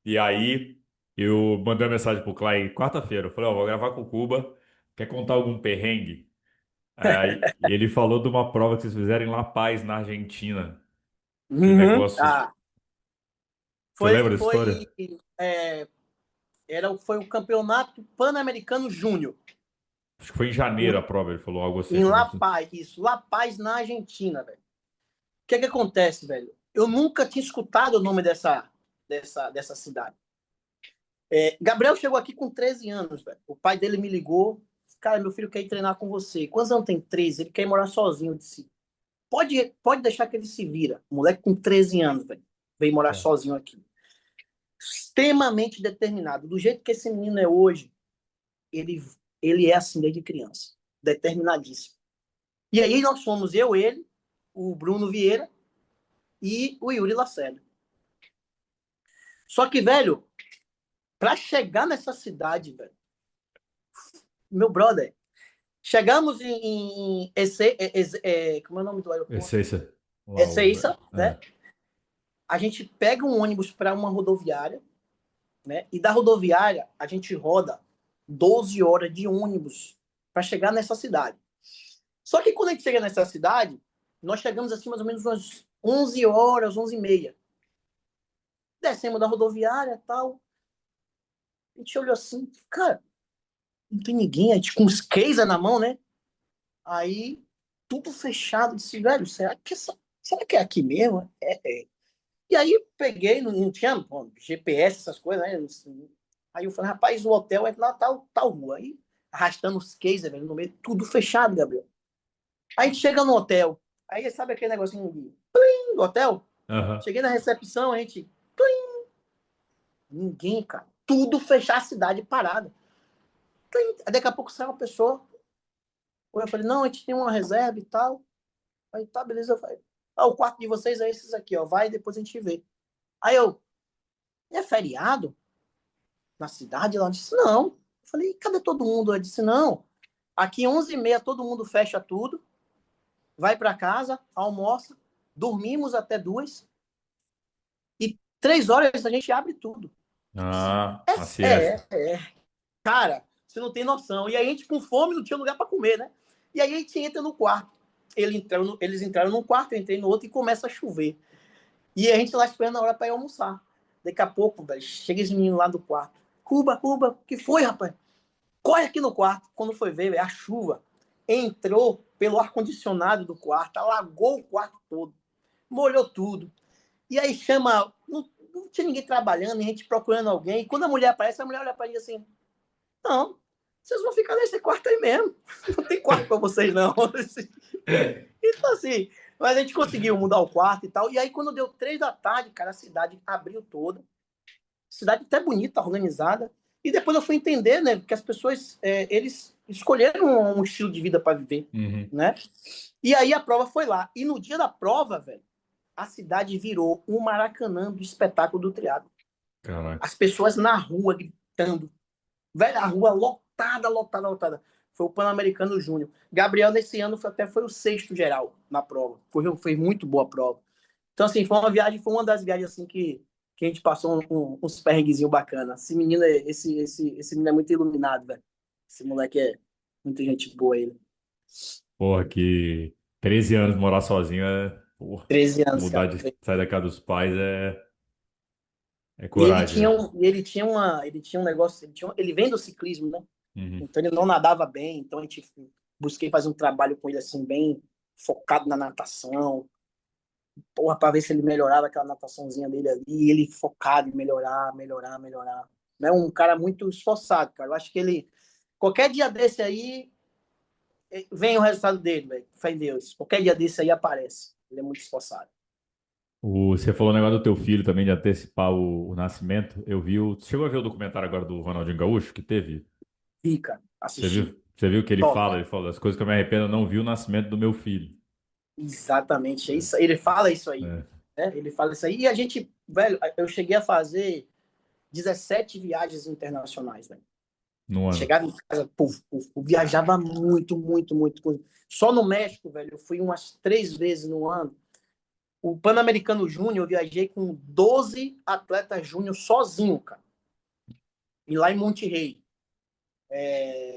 Speaker 1: E aí, eu mandei uma mensagem pro Klein quarta-feira. Eu falei, ó, vou gravar com o Cuba. Quer contar algum perrengue? Aí, ele falou de uma prova que vocês fizeram em La Paz, na Argentina. Que
Speaker 2: Uhum.
Speaker 1: negócio.
Speaker 2: Ah,
Speaker 1: Tu
Speaker 2: foi,
Speaker 1: lembra dessa
Speaker 2: foi,
Speaker 1: história?
Speaker 2: é, foi o campeonato pan-americano júnior.
Speaker 1: Acho que foi em janeiro a prova, ele falou algo assim.
Speaker 2: Em La Paz, isso. La Paz, na Argentina, velho. O que é que acontece, velho? Eu nunca tinha escutado o nome dessa cidade. Gabriel chegou aqui com 13 anos, velho. O pai dele me ligou. Cara, meu filho quer ir treinar com você. Quantos anos tem? 13. Ele quer ir morar sozinho. Eu disse, pode deixar que ele se vira. O moleque com 13 anos, velho. Veio morar
Speaker 1: É.
Speaker 2: sozinho aqui. Extremamente determinado. Do jeito que esse menino é hoje, ele, ele é assim desde criança. Determinadíssimo. E aí nós fomos ele, o Bruno Vieira e o Yuri Lacerda. Só que, velho, pra chegar nessa cidade, velho, meu brother, chegamos em como é o nome do aeroporto?
Speaker 1: Essência. Lá,
Speaker 2: Ezeiza, né?
Speaker 1: é.
Speaker 2: A gente pega um ônibus para uma rodoviária, né? E da rodoviária a gente roda 12 horas de ônibus para chegar nessa cidade. Só que quando a gente chega nessa cidade, nós chegamos assim mais ou menos umas 11 horas, 11h30. Descemos da rodoviária, tal. A gente olhou assim, cara, não tem ninguém, a gente com os cases na mão, né? Aí tudo fechado, disse, velho, será que é aqui mesmo? É. E aí eu peguei, não tinha bom, GPS, essas coisas, né? Aí eu falei, rapaz, o hotel é lá tal rua. Aí arrastando os cases, velho, no meio, tudo fechado, Gabriel. Aí a gente chega no hotel. Aí sabe aquele negocinho de plim, do hotel?
Speaker 1: Aham.
Speaker 2: Cheguei na recepção, a gente. Plim, ninguém, cara. Tudo fechar a cidade parada. Plim. Aí daqui a pouco sai uma pessoa. Eu falei, não, a gente tem uma reserva e tal. Aí tá, beleza. Eu falei, o quarto de vocês é esses aqui, ó. Vai, depois a gente vê. Aí é feriado na cidade? Ela disse, não. Eu falei, cadê todo mundo? Ela disse, não. Aqui 11h30 todo mundo fecha tudo, vai para casa, almoça, dormimos até 2 e 3 horas a gente abre tudo.
Speaker 1: Ah, a
Speaker 2: É,
Speaker 1: siesta.
Speaker 2: cara, você não tem noção. E aí a gente com fome não tinha lugar para comer, né? E aí a gente entra no quarto. Eles entraram num quarto, eu entrei no outro e começa a chover. E a gente lá esperando a hora para ir almoçar. Daqui a pouco, velho, chega esse menino lá do quarto. Cuba, o que foi, rapaz? Corre aqui no quarto. Quando foi ver, véio, a chuva entrou pelo ar-condicionado do quarto, alagou o quarto todo, molhou tudo. E aí chama. não tinha ninguém trabalhando, a gente procurando alguém. E quando a mulher aparece, a mulher olha para gente assim: não, vocês vão ficar nesse quarto aí mesmo. Não tem quarto para vocês, não. Então, assim, mas a gente conseguiu mudar o quarto e tal. E aí, quando deu 3 da tarde, cara, a cidade abriu toda. Cidade até bonita, organizada. E depois eu fui entender, né, que as pessoas, eles escolheram um estilo de vida para viver,
Speaker 1: Uhum.
Speaker 2: né? E aí a prova foi lá. E no dia da prova, velho, a cidade virou um Maracanã do espetáculo do triatlo.
Speaker 1: Caraca.
Speaker 2: As pessoas na rua gritando. Velho, a rua lotada, lotada, lotada. Foi o Pan-Americano Júnior. Gabriel, nesse ano, até foi o 6º geral na prova. Foi muito boa a prova. Então, assim, foi uma das viagens assim que a gente passou uns perrenguezinhos bacanas. Esse menino é muito iluminado, velho. Esse moleque é muita gente boa, ele.
Speaker 1: Porra, que 13 anos morar sozinho porra,
Speaker 2: 13 anos,
Speaker 1: mudar
Speaker 2: cara.
Speaker 1: de sair da casa dos pais é
Speaker 2: E
Speaker 1: coragem, né?
Speaker 2: ele tinha um negócio, ele vem do ciclismo, né?
Speaker 1: Uhum.
Speaker 2: Então ele não nadava bem, então a gente busquei fazer um trabalho com ele assim bem focado na natação, porra, para ver se ele melhorava aquela nataçãozinha dele ali, e ele focado em melhorar, melhorar, melhorar. É um cara muito esforçado, cara. Eu acho que ele qualquer dia desse aí vem o resultado dele, velho. Fé em Deus. Qualquer dia desse aí aparece. Ele é muito esforçado.
Speaker 1: Você falou o negócio do teu filho também, de antecipar o nascimento. Eu vi Você chegou a ver o documentário agora do Ronaldinho Gaúcho que teve?
Speaker 2: Fica,
Speaker 1: Você
Speaker 2: assistir.
Speaker 1: viu? Você viu o que ele
Speaker 2: Top.
Speaker 1: fala? Ele falou, das coisas que eu me arrependo, eu não vi o nascimento do meu filho.
Speaker 2: Exatamente, é isso. Ele fala isso aí.
Speaker 1: É,
Speaker 2: Né? Ele fala isso aí. E a gente, velho, eu cheguei a fazer 17 viagens internacionais, velho.
Speaker 1: no ano.
Speaker 2: Chegava em casa, puf, puf, puf, viajava muito, muito, muito. Só no México, velho, eu fui umas 3 vezes no ano. O Pan-Americano Júnior, eu viajei com 12 atletas júnior sozinho, cara. E lá em Monterrey.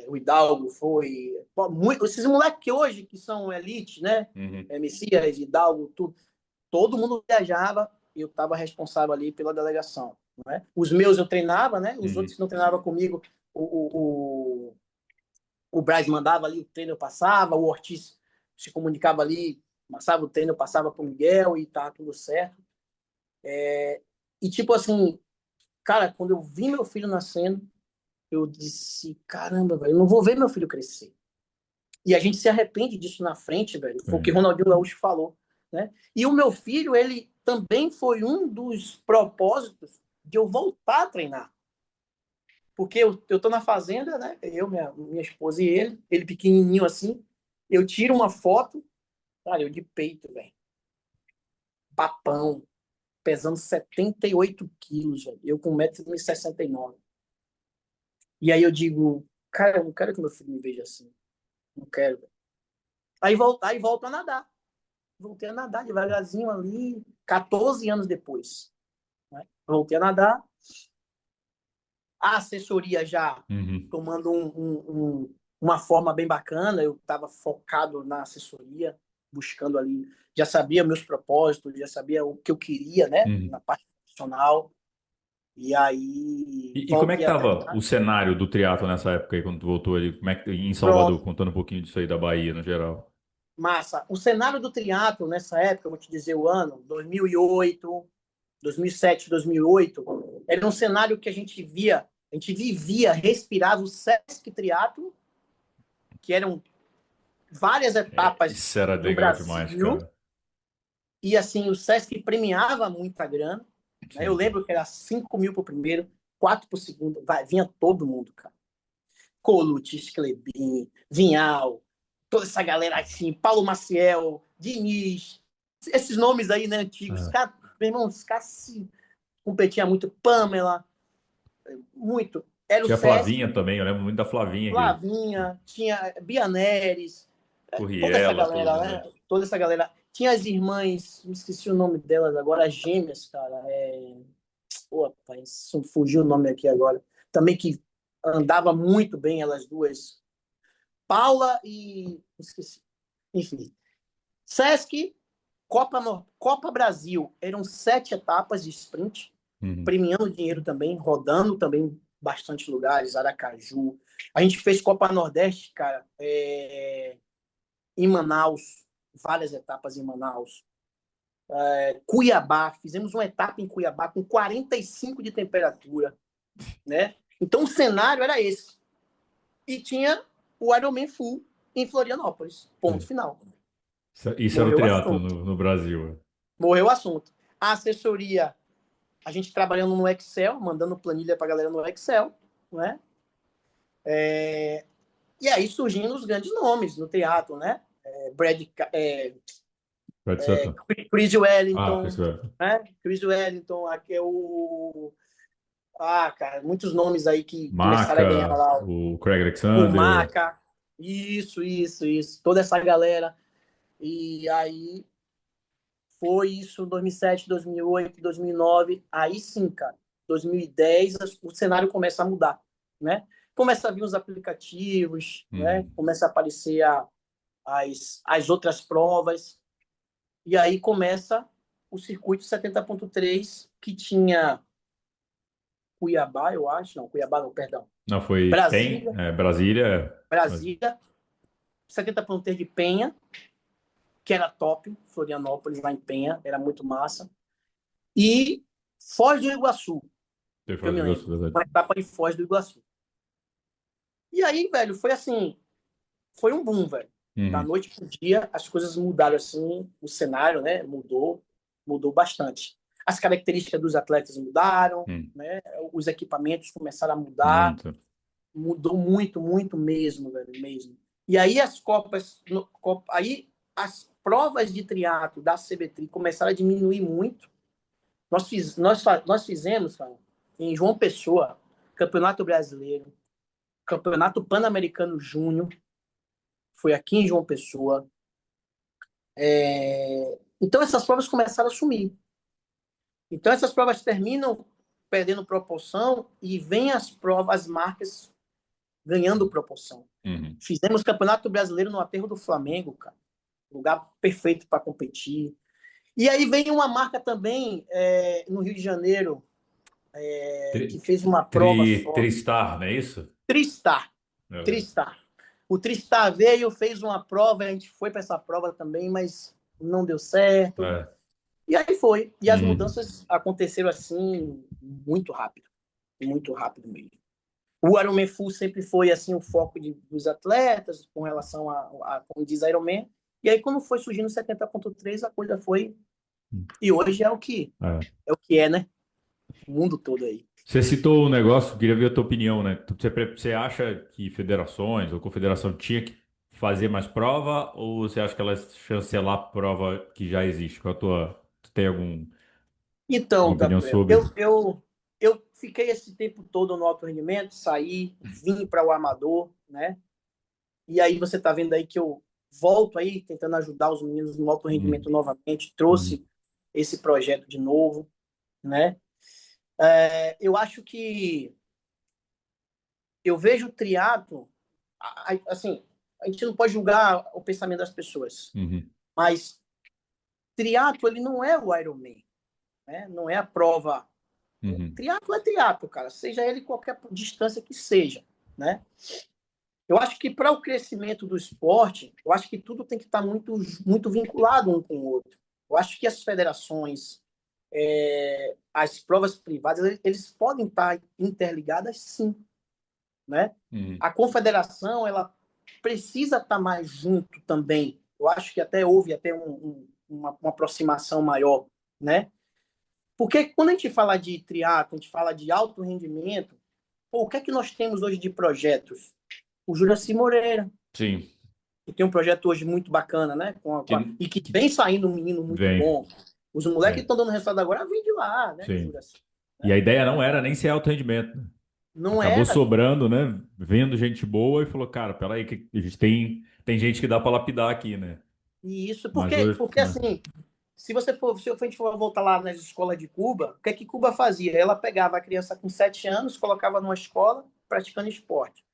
Speaker 2: O Hidalgo foi. Pô, esses moleques hoje que são elite, né?
Speaker 1: Uhum.
Speaker 2: Messias, Hidalgo, tudo. Todo mundo viajava e eu estava responsável ali pela delegação. Né? Os meus eu treinava, né? Os
Speaker 1: Uhum.
Speaker 2: outros que não treinavam comigo, o Braz mandava ali, o treino eu passava, o Ortiz se comunicava ali, passava o treino, eu passava para o Miguel e tá tudo certo. E tipo assim, cara, quando eu vi meu filho nascendo, eu disse, caramba, velho, eu não vou ver meu filho crescer. E a gente se arrepende disso na frente, velho. Foi o que
Speaker 1: É.
Speaker 2: Ronaldinho Gaúcho falou, né? E o meu filho, ele também foi um dos propósitos de eu voltar a treinar. Porque eu tô na fazenda, né? Eu, minha esposa e ele pequenininho assim. Eu tiro uma foto, cara, eu de peito, velho. Papão, pesando 78 quilos, velho. Eu com 1,69 m. E aí eu digo, cara, eu não quero que meu filho me veja assim. Não quero, velho. Aí volto a nadar. Voltei a nadar devagarzinho ali, 14 anos depois. Né? Voltei a nadar. A assessoria já
Speaker 1: Uhum.
Speaker 2: tomando uma forma bem bacana, eu estava focado na assessoria, buscando ali, já sabia meus propósitos, já sabia o que eu queria, né,
Speaker 1: Uhum.
Speaker 2: na parte profissional. E aí
Speaker 1: E como é que
Speaker 2: voltei a
Speaker 1: tava o
Speaker 2: treinar.
Speaker 1: cenário do triatlo nessa época aí, quando tu voltou ali? Como é que, em Salvador,
Speaker 2: Pronto,
Speaker 1: contando um pouquinho disso aí da Bahia, no geral.
Speaker 2: massa. O cenário do triatlo nessa época, eu vou te dizer o ano, 2008, 2007, 2008, era um cenário que a gente vivia, respirava o Sesc Triatlo, que eram várias etapas
Speaker 1: Isso era
Speaker 2: no
Speaker 1: legal demais,
Speaker 2: Brasil,
Speaker 1: cara.
Speaker 2: e assim, o Sesc premiava muita grana, né? Eu
Speaker 1: Sim.
Speaker 2: lembro que era 5 mil pro primeiro, 4 pro segundo, vinha todo mundo, cara. Colucci, Sclebin, Vinhal, toda essa galera assim, Paulo Maciel, Diniz, esses nomes aí, né, antigos.
Speaker 1: É.
Speaker 2: Cara, meu irmão, os caras se competia muito, Pamela, muito. Era o
Speaker 1: Tinha a
Speaker 2: Sesc,
Speaker 1: Flavinha também, eu lembro muito da Flavinha que
Speaker 2: Flavinha, tinha Bianeres, toda essa
Speaker 1: Corriela, todo
Speaker 2: galera,
Speaker 1: mundo aí.
Speaker 2: né? Toda essa galera. Tinha as irmãs, me esqueci o nome delas agora, as gêmeas, cara. Pô, rapaz, fugiu o nome aqui agora. Também que andava muito bem elas duas. Paula e. Esqueci. Enfim. Sesc, Copa Brasil. Eram 7 etapas de sprint,
Speaker 1: Uhum.
Speaker 2: premiando dinheiro também, rodando também bastante lugares, Aracaju. A gente fez Copa Nordeste, cara, em Manaus, várias etapas em Manaus. Cuiabá, fizemos uma etapa em Cuiabá com 45 de temperatura, né? Então o cenário era esse. E tinha o Ironman Full em Florianópolis. Ponto
Speaker 1: Sim.
Speaker 2: final.
Speaker 1: Isso era o
Speaker 2: Morreu o
Speaker 1: triatlo
Speaker 2: assunto.
Speaker 1: no Brasil.
Speaker 2: Morreu o assunto. A assessoria, a gente trabalhando no Excel, mandando planilha para a galera no Excel, né? E aí surgindo os grandes nomes no teatro, né?
Speaker 1: Brad Sutton.
Speaker 2: Chris
Speaker 1: Ah, Chris
Speaker 2: Wellington,
Speaker 1: Webber.
Speaker 2: né? Chris Wellington, aqui é o... Ah, cara, muitos nomes aí que começaram a ganhar
Speaker 1: Maca,
Speaker 2: lá.
Speaker 1: o Craig
Speaker 2: O
Speaker 1: Alexander.
Speaker 2: Maca, isso. Toda essa galera. E aí foi isso 2007, 2008, 2009. Aí sim, cara, 2010 o cenário começa a mudar, né? Começa a vir os aplicativos, né?
Speaker 1: Uhum.
Speaker 2: Começa a aparecer as outras provas. E aí começa o circuito 70.3, que tinha Cuiabá, eu acho. Não, Cuiabá não, perdão.
Speaker 1: Não, foi PEN,
Speaker 2: Brasília,
Speaker 1: Brasília. Mas,
Speaker 2: Brasília, 70.3 de Penha, que era top, Florianópolis, lá em Penha, era muito massa. E Foz do Iguaçu,
Speaker 1: eu
Speaker 2: que eu
Speaker 1: faço
Speaker 2: me
Speaker 1: negócio,
Speaker 2: lembro. Uma
Speaker 1: verdade.
Speaker 2: etapa em Foz do Iguaçu. E aí, velho, foi assim, foi um boom, velho. Da
Speaker 1: Uhum.
Speaker 2: noite pro dia, as coisas mudaram assim, o cenário, né, mudou bastante. As características dos atletas mudaram,
Speaker 1: Uhum.
Speaker 2: né, os equipamentos começaram a mudar,
Speaker 1: Muito.
Speaker 2: mudou muito mesmo, velho, mesmo. E aí as aí as provas de triatlo da CBTRI começaram a diminuir muito. Nós fizemos, cara, em João Pessoa, Campeonato Brasileiro, Campeonato Pan-Americano Júnior, foi aqui em João Pessoa. Então essas provas começaram a sumir. Então essas provas terminam perdendo proporção e vem as provas, as marcas ganhando proporção.
Speaker 1: Uhum.
Speaker 2: Fizemos Campeonato Brasileiro no aterro do Flamengo, cara. Lugar perfeito para competir. E aí vem uma marca também no Rio de Janeiro, que fez uma prova só.
Speaker 1: Tristar, não é isso?
Speaker 2: Tristar.
Speaker 1: É.
Speaker 2: Tristar. O Tristar veio, fez uma prova, a gente foi para essa prova também, mas não deu certo.
Speaker 1: É.
Speaker 2: E aí foi. E as
Speaker 1: Uhum.
Speaker 2: mudanças aconteceram assim, muito rápido mesmo. O Ironman Full sempre foi assim o foco dos atletas com relação como diz Ironman. E aí quando foi surgindo o 70.3, a coisa foi e hoje
Speaker 1: É.
Speaker 2: é o que é, né? O mundo todo aí.
Speaker 1: Você citou um negócio, queria ver a tua opinião, né? Você acha que federações ou confederação tinha que fazer mais prova ou você acha que elas chancelar a prova que já existe? Tu tem alguma
Speaker 2: Então,
Speaker 1: opinião
Speaker 2: Gabriel,
Speaker 1: sobre?
Speaker 2: eu fiquei esse tempo todo no alto rendimento, saí, vim para o amador, né? E aí você está vendo aí que eu volto aí tentando ajudar os meninos no alto
Speaker 1: Hum,
Speaker 2: rendimento novamente,
Speaker 1: hum,
Speaker 2: trouxe esse projeto de novo, né? Eu acho que eu vejo o triatlo, assim, a gente não pode julgar o pensamento das pessoas,
Speaker 1: uhum,
Speaker 2: mas triatlo ele não é o Ironman, né? Não é a prova.
Speaker 1: uhum.
Speaker 2: Triatlo é triatlo, cara, seja ele qualquer distância que seja, né? Eu acho que para o crescimento do esporte, eu acho que tudo tem que estar muito vinculado um com o outro. Eu acho que as federações, as provas privadas, eles podem estar interligadas, sim, né?
Speaker 1: Uhum.
Speaker 2: A confederação, ela precisa estar mais junto também. Eu acho que até houve até uma aproximação maior, né? Porque quando a gente fala de triatlo, a gente fala de alto rendimento, pô, o que é que nós temos hoje de projetos? O Juraci Moreira,
Speaker 1: Sim,
Speaker 2: que tem um projeto hoje muito bacana, né? E que
Speaker 1: que
Speaker 2: vem saindo um menino muito
Speaker 1: vem,
Speaker 2: bom. Os moleques que
Speaker 1: vem,
Speaker 2: estão dando resultado agora vêm de lá, né? De
Speaker 1: sim.
Speaker 2: Juraci.
Speaker 1: E a
Speaker 2: Né?
Speaker 1: ideia não era nem ser alto rendimento, né?
Speaker 2: Não
Speaker 1: Acabou
Speaker 2: era.
Speaker 1: sobrando, né? Vendo gente boa e falou, cara, peraí, que a gente tem gente que dá pra lapidar aqui, né?
Speaker 2: E isso,
Speaker 1: Mas
Speaker 2: porque,
Speaker 1: hoje,
Speaker 2: porque
Speaker 1: né?
Speaker 2: assim, se a gente for voltar lá nas escolas de Cuba, o que é que Cuba fazia? Ela pegava a criança com 7 anos, colocava numa escola praticando esporte.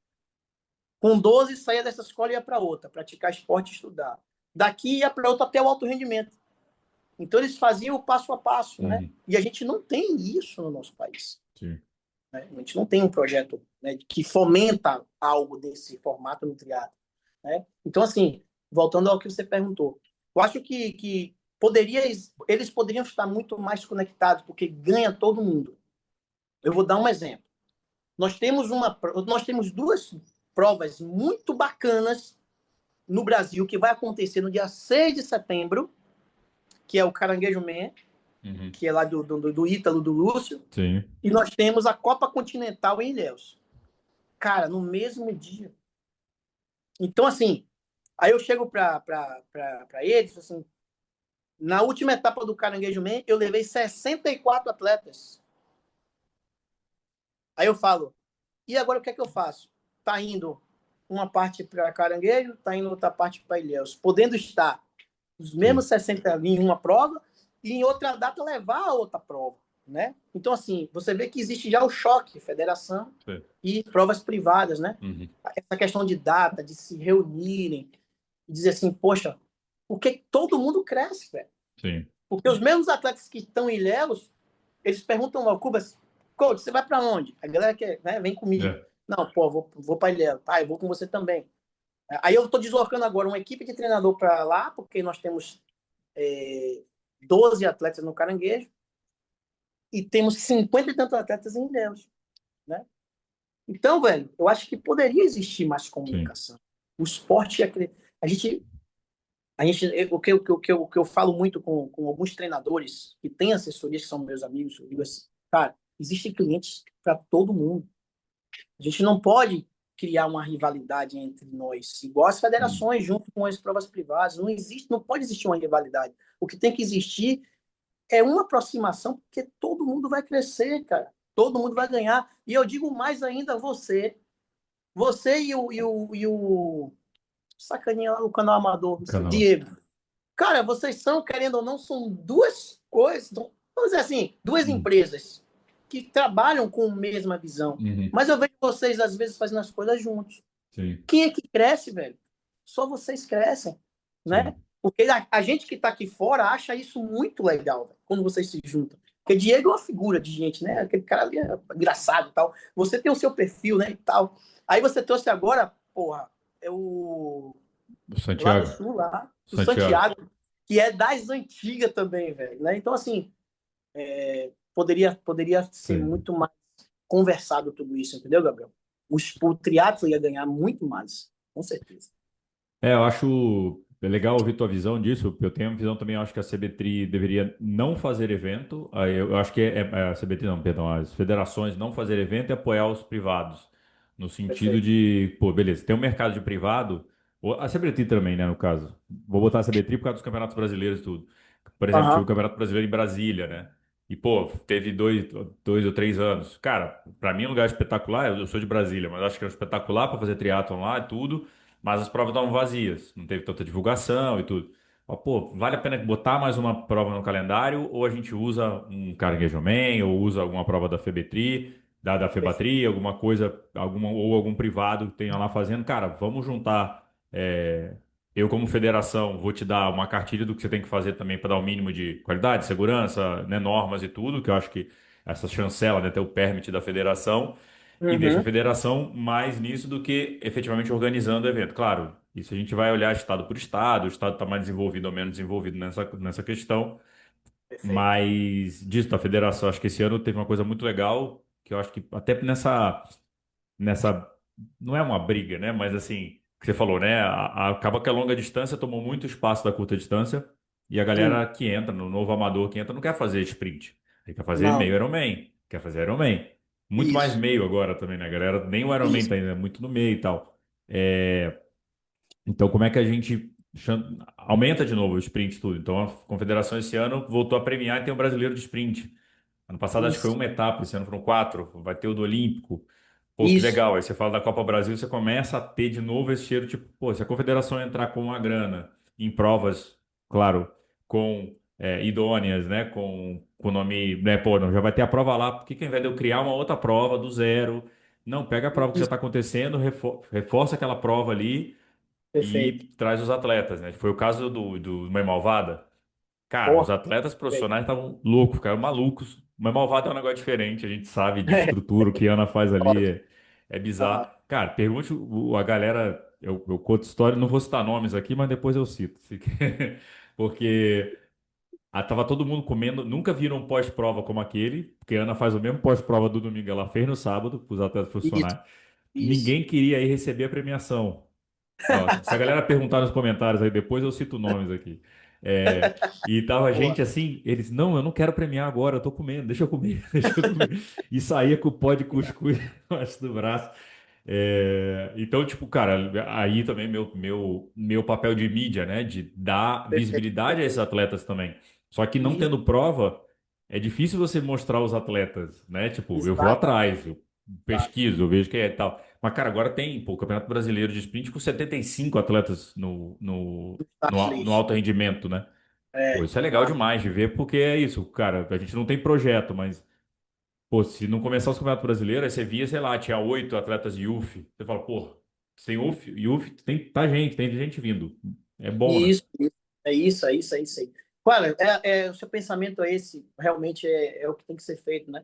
Speaker 2: Com 12, saía dessa escola e ia para outra, praticar esporte e estudar. Daqui ia para outra até o alto rendimento. Então eles faziam o passo a passo, né?
Speaker 1: Uhum,
Speaker 2: E a gente não tem isso no nosso país.
Speaker 1: sim.
Speaker 2: Né? A gente não tem um projeto, né, que fomenta algo desse formato no triatlo. Né? Então, assim, voltando ao que você perguntou, eu acho que eles poderiam estar muito mais conectados, porque ganha todo mundo. Eu vou dar um exemplo. Nós temos duas provas muito bacanas no Brasil que vai acontecer no dia 6 de setembro, que é o Caranguejo Man,
Speaker 1: Uhum.
Speaker 2: que é lá do Ítalo, do Lúcio,
Speaker 1: Sim,
Speaker 2: e nós temos a Copa Continental em Ilhéus. Cara, no mesmo dia. Então, assim, aí eu chego para eles, assim, na última etapa do Caranguejo Man, eu levei 64 atletas. Aí eu falo, e agora o que é que eu faço? Tá indo uma parte para Caranguejo, tá indo outra parte para Ilhéus, podendo estar os mesmos
Speaker 1: sim,
Speaker 2: 60 em uma prova e em outra data levar a outra prova, né? Então, assim, você vê que existe já o choque, federação
Speaker 1: sim.
Speaker 2: e provas privadas, né?
Speaker 1: Uhum.
Speaker 2: Essa questão de data, de se reunirem e dizer assim, poxa, porque todo mundo cresce, velho.
Speaker 1: Sim.
Speaker 2: Porque os mesmos atletas que estão em Ilhéus, eles perguntam ao Cubas, coach, você vai para onde? A galera quer, né, vem comigo.
Speaker 1: É,
Speaker 2: Não, pô, vou para Ilhéus. Tá, eu vou com você também. Aí eu estou deslocando agora uma equipe de treinador para lá, porque nós temos 12 atletas no Caranguejo e temos 50 e tantos atletas em Ilhéus, né? Então, velho, eu acho que poderia existir mais
Speaker 1: sim.
Speaker 2: comunicação. O esporte, a gente, o que eu falo muito com alguns treinadores que têm assessorias, que são meus amigos, eu digo assim, cara, existem clientes para todo mundo. A gente não pode criar uma rivalidade entre nós, igual as
Speaker 1: Uhum.
Speaker 2: federações junto com as provas privadas. Não existe, não pode existir uma rivalidade. O que tem que existir é uma aproximação, porque todo mundo vai crescer, cara. Todo mundo vai ganhar. E eu digo mais ainda, você e o sacaninha lá no canal Amador,
Speaker 1: Canal.
Speaker 2: Diego. Cara, vocês são, querendo ou não, são duas coisas, vamos dizer assim, duas
Speaker 1: Uhum.
Speaker 2: empresas que trabalham com a mesma visão.
Speaker 1: Uhum.
Speaker 2: Mas eu vejo vocês, às vezes, fazendo as coisas juntos.
Speaker 1: Sim,
Speaker 2: Quem é que cresce, velho? Só vocês crescem, né?
Speaker 1: sim,
Speaker 2: Porque a gente que tá aqui fora acha isso muito legal, velho, quando vocês se juntam. Porque Diego é uma figura de gente, né? Aquele cara ali é engraçado e tal. Você tem o seu perfil, né? E tal. Aí você trouxe agora, porra, é o
Speaker 1: o
Speaker 2: lá do
Speaker 1: Santiago.
Speaker 2: Sul, lá, o
Speaker 1: Santiago.
Speaker 2: Santiago, que é das antigas também, velho, né? Então, assim, poderia ser
Speaker 1: Sim.
Speaker 2: muito mais conversado tudo isso, entendeu, Gabriel? O triatlo ia ganhar muito mais, com certeza.
Speaker 1: É, eu acho legal ouvir tua visão disso. Eu tenho a visão também, eu acho que a CBTRI deveria não fazer evento. Aí eu acho que a CBTRI não, perdão, as federações não fazer evento e apoiar os privados. No sentido
Speaker 2: Perfeito.
Speaker 1: de, pô, beleza, tem um mercado de privado, a CBTRI também, né, no caso. Vou botar a CBTRI por causa dos campeonatos brasileiros e tudo. Por exemplo, tinha o
Speaker 2: Aham,
Speaker 1: Campeonato Brasileiro em Brasília, né? E, pô, teve dois ou três anos. Cara, pra mim é um lugar espetacular. Eu sou de Brasília, mas acho que é espetacular pra fazer triatlon lá e tudo. Mas as provas estavam vazias, não teve tanta divulgação e tudo. Ó, pô, vale a pena botar mais uma prova no calendário ou a gente usa um Caranguejo Man ou usa alguma prova da Febetri, da
Speaker 2: perfeito.
Speaker 1: Febatri, alguma coisa, ou algum privado que tenha lá fazendo. Cara, vamos juntar. Eu, como federação, vou te dar uma cartilha do que você tem que fazer também para dar o mínimo de qualidade, segurança, né, normas e tudo, que eu acho que essa chancela, né, ter o permit da federação e deixa a
Speaker 2: Uhum,
Speaker 1: federação mais nisso do que efetivamente organizando o evento. Claro, isso a gente vai olhar estado por estado, o estado está mais desenvolvido ou menos desenvolvido nessa questão,
Speaker 2: perfeito.
Speaker 1: mas disso da federação, acho que esse ano teve uma coisa muito legal, que eu acho que até nessa, não é uma briga, né, mas assim, que você falou, né, acaba que a longa distância tomou muito espaço da curta distância e a galera
Speaker 2: Sim.
Speaker 1: que entra, no novo amador que entra, não quer fazer sprint, ele quer fazer meio
Speaker 2: Não.
Speaker 1: Ironman, quer fazer Ironman. Muito mais
Speaker 2: Isso.
Speaker 1: meio agora também, né, galera? Nem o Ironman
Speaker 2: Isso.
Speaker 1: tá ainda, é muito no meio e tal. Então, como é que a gente aumenta de novo o sprint e tudo? Então, a confederação esse ano voltou a premiar e tem o brasileiro de sprint. Ano passado acho que foi
Speaker 2: Isso.
Speaker 1: uma etapa, esse ano foram quatro, vai ter o do Olímpico. Pô, que
Speaker 2: Isso.
Speaker 1: legal. Aí você fala da Copa Brasil, você começa a ter de novo esse cheiro, tipo, pô, se a confederação entrar com uma grana em provas, claro, com idôneas, né, com nome, né, pô, não, já vai ter a prova lá, por que que ao invés de eu criar uma outra prova do zero, não, pega a prova que já
Speaker 2: Isso.
Speaker 1: está acontecendo, reforça aquela prova ali
Speaker 2: Perfeito.
Speaker 1: e traz os atletas, né? Foi o caso do Mãe Malvada. Cara, os
Speaker 2: Porra.
Speaker 1: atletas
Speaker 2: Perfeito.
Speaker 1: profissionais estavam loucos, ficaram malucos. Mas Malvado é um negócio diferente, a gente sabe de estrutura, o que a Ana faz ali
Speaker 2: Ótimo.
Speaker 1: é bizarro.
Speaker 2: Aham.
Speaker 1: Cara, pergunte a galera, eu conto história, não vou citar nomes aqui, mas depois eu cito. Porque tava todo mundo comendo, nunca viram um pós-prova como aquele, porque a Ana faz o mesmo pós-prova do domingo, ela fez no sábado, para os atletas
Speaker 2: Isso,
Speaker 1: profissionais.
Speaker 2: isso.
Speaker 1: Ninguém queria ir receber a premiação. Ó, se a galera perguntar nos comentários aí depois, eu cito nomes aqui. É, e tava
Speaker 2: Boa.
Speaker 1: gente assim, eles, não, eu não quero premiar agora, eu tô comendo, deixa eu comer, deixa eu comer. E saía com o pó de cuscuz embaixo do braço. Então, tipo, cara, aí também meu papel de mídia, né, de dar
Speaker 2: Perfeito,
Speaker 1: visibilidade a esses
Speaker 2: perfeito.
Speaker 1: atletas também. Só que não
Speaker 2: Isso,
Speaker 1: tendo prova, é difícil você mostrar os atletas, né? Tipo, eu vou
Speaker 2: exatamente.
Speaker 1: atrás, eu
Speaker 2: Exato.
Speaker 1: pesquiso, eu vejo quem é e tal. Mas, cara, agora tem, pô, o Campeonato Brasileiro de Sprint com 75 atletas
Speaker 2: Start
Speaker 1: no
Speaker 2: list.
Speaker 1: alto rendimento, né? Pô,
Speaker 2: É,
Speaker 1: isso é legal
Speaker 2: massa.
Speaker 1: demais de ver, porque é isso, cara, a gente não tem projeto, mas, pô, se não começar os campeonatos brasileiros, aí você via, sei lá, tinha 8 atletas de UF. Você fala, pô, tem UF, tem gente vindo. É bom, né?
Speaker 2: Isso. É isso, é isso, é isso aí. Olha, o seu pensamento é esse, realmente é o que tem que ser feito, né?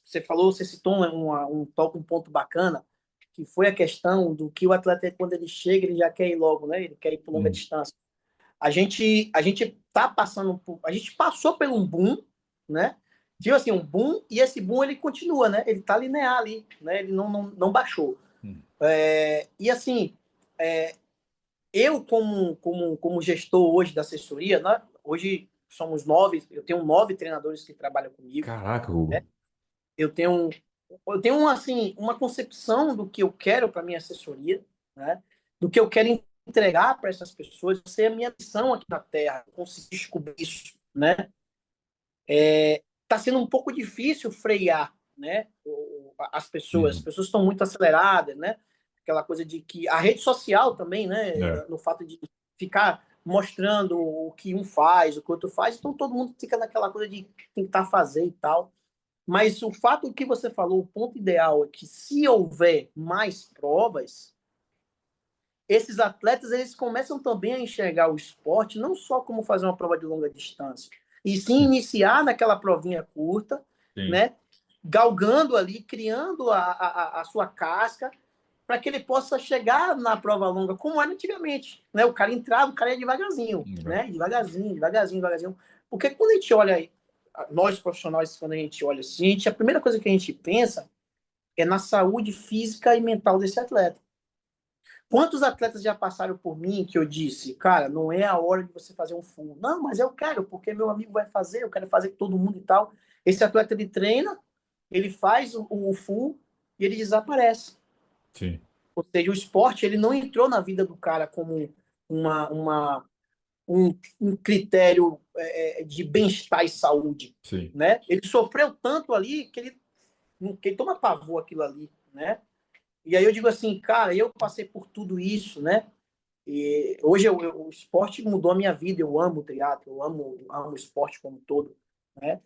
Speaker 2: Você falou, você citou um ponto bacana, que foi a questão do que o atleta, quando ele chega, ele já quer ir logo, né? Ele quer ir por longa
Speaker 1: Hum,
Speaker 2: distância. A gente tá passando a gente passou por um boom, né? Tipo assim, um boom, e esse boom ele continua, né? Ele tá linear ali, né? Ele não baixou.
Speaker 1: hum,
Speaker 2: E assim, é, eu como gestor hoje da assessoria, né? Hoje somos 9, eu tenho 9 treinadores que trabalham comigo,
Speaker 1: Caraca,
Speaker 2: né?
Speaker 1: Hugo.
Speaker 2: Eu tenho assim uma concepção do que eu quero para minha assessoria, né? Do que eu quero entregar para essas pessoas, ser a minha missão aqui na Terra, conseguir descobrir isso, né? Tá sendo um pouco difícil frear, né? As
Speaker 1: Uhum.
Speaker 2: pessoas estão muito aceleradas, né? Aquela coisa de que a rede social também, né?
Speaker 1: É,
Speaker 2: No fato de ficar mostrando o que um faz, o que o outro faz, então todo mundo fica naquela coisa de tentar fazer e tal. Mas o fato que você falou, o ponto ideal é que se houver mais provas, esses atletas eles começam também a enxergar o esporte não só como fazer uma prova de longa distância, e sim
Speaker 1: sim,
Speaker 2: iniciar naquela provinha curta,
Speaker 1: sim,
Speaker 2: né? Galgando ali, criando a sua casca, para que ele possa chegar na prova longa, como era antigamente. Né? O cara entrava, o cara ia devagarzinho,
Speaker 1: é,
Speaker 2: né? Devagarzinho, devagarzinho, devagarzinho. Porque quando a gente olha, nós profissionais, quando a gente olha assim, a primeira coisa que a gente pensa é na saúde física e mental desse atleta. Quantos atletas já passaram por mim que eu disse, cara, não é a hora de você fazer um full. Não, mas eu quero, porque meu amigo vai fazer, eu quero fazer com todo mundo e tal. Esse atleta ele treina, ele faz o full e ele desaparece.
Speaker 1: sim,
Speaker 2: Ou seja, o esporte ele não entrou na vida do cara como uma, uma, um critério de bem-estar e saúde,
Speaker 1: sim.
Speaker 2: né? Ele sofreu tanto ali que ele toma pavor aquilo ali, né? E aí eu digo assim, cara, eu passei por tudo isso, né? E hoje o esporte mudou a minha vida. Eu amo o teatro, amo o esporte como um todo, né?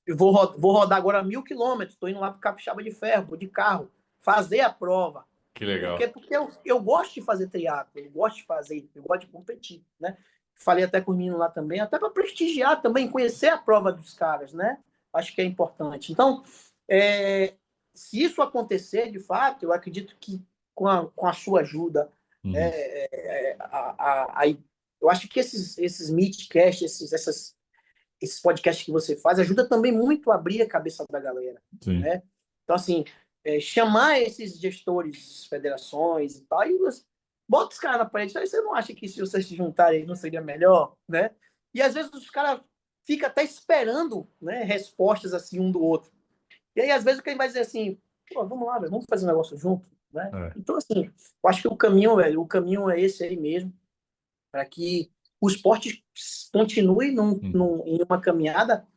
Speaker 2: Eu vou rodar agora 1.000 quilômetros. Estou indo lá para o Capixaba de Ferro, de carro, fazer a prova.
Speaker 1: Que
Speaker 2: Por quê?
Speaker 1: legal.
Speaker 2: Porque eu gosto de fazer teatro, eu gosto de fazer, eu gosto de competir, né? Falei até com os meninos lá também, até para prestigiar também, conhecer a prova dos caras, né? Acho que é importante. Então, é, se isso acontecer, de fato, eu acredito que com a sua ajuda,
Speaker 1: Uhum.
Speaker 2: eu acho que esses meetcasts, esses podcasts que você faz, ajuda também muito a abrir a cabeça da galera,
Speaker 1: Sim.
Speaker 2: né? Então, assim, chamar esses gestores, federações e tal, e bota os caras na parede, aí você não acha que se vocês se juntarem não seria melhor, né? E às vezes os caras ficam até esperando, né, respostas assim um do outro. E aí, às vezes, o que ele vai dizer assim, pô, vamos lá, velho, vamos fazer um negócio junto, né?
Speaker 1: É.
Speaker 2: Então, assim, eu acho que o caminho, velho, o caminho é esse aí mesmo, para que o esporte continue
Speaker 1: Uhum.
Speaker 2: em uma caminhada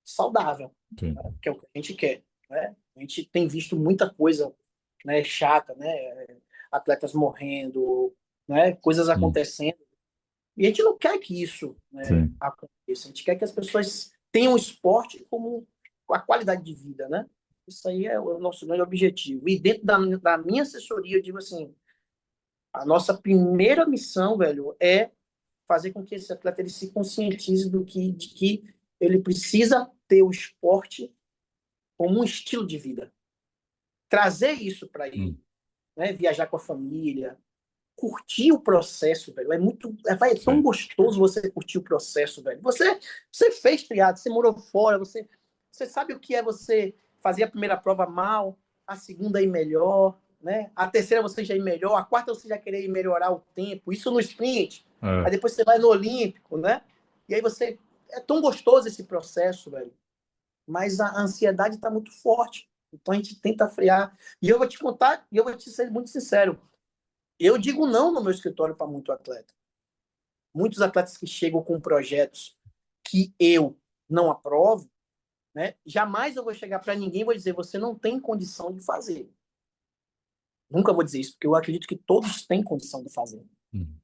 Speaker 2: saudável,
Speaker 1: Sim.
Speaker 2: né? Que é o que a gente quer, né? A gente tem visto muita coisa, né, chata, né? Atletas morrendo, né? Coisas
Speaker 1: Uhum.
Speaker 2: acontecendo. E a gente não quer que isso, né,
Speaker 1: Sim.
Speaker 2: aconteça. A gente quer que as pessoas tenham o esporte como a qualidade de vida, né? Isso aí é o nosso grande objetivo. E dentro da minha assessoria, eu digo assim, a nossa primeira missão, velho, é fazer com que esse atleta ele se conscientize de que ele precisa ter o esporte como um estilo de vida. Trazer isso para ele,
Speaker 1: Uhum.
Speaker 2: né? Viajar com a família, curtir o processo, velho. É tão
Speaker 1: Sim.
Speaker 2: gostoso você curtir o processo, velho. Você fez triatlo, você morou fora, você sabe o que é você fazer a primeira prova mal, a segunda ir melhor, né? A terceira você já ir melhor, a quarta você já querer ir melhorar o tempo, isso no sprint. Aí
Speaker 1: É.
Speaker 2: depois você vai no Olímpico, né? E aí você... É tão gostoso esse processo, velho. Mas a ansiedade está muito forte. Então a gente tenta frear. E eu vou te contar, e eu vou te ser muito sincero. Eu digo não no meu escritório para muito atleta. Muitos atletas que chegam com projetos que eu não aprovo, né? Jamais eu vou chegar para ninguém e vou dizer, você não tem condição de fazer. Nunca vou dizer isso, porque eu acredito que todos têm condição de fazer.
Speaker 1: Uhum.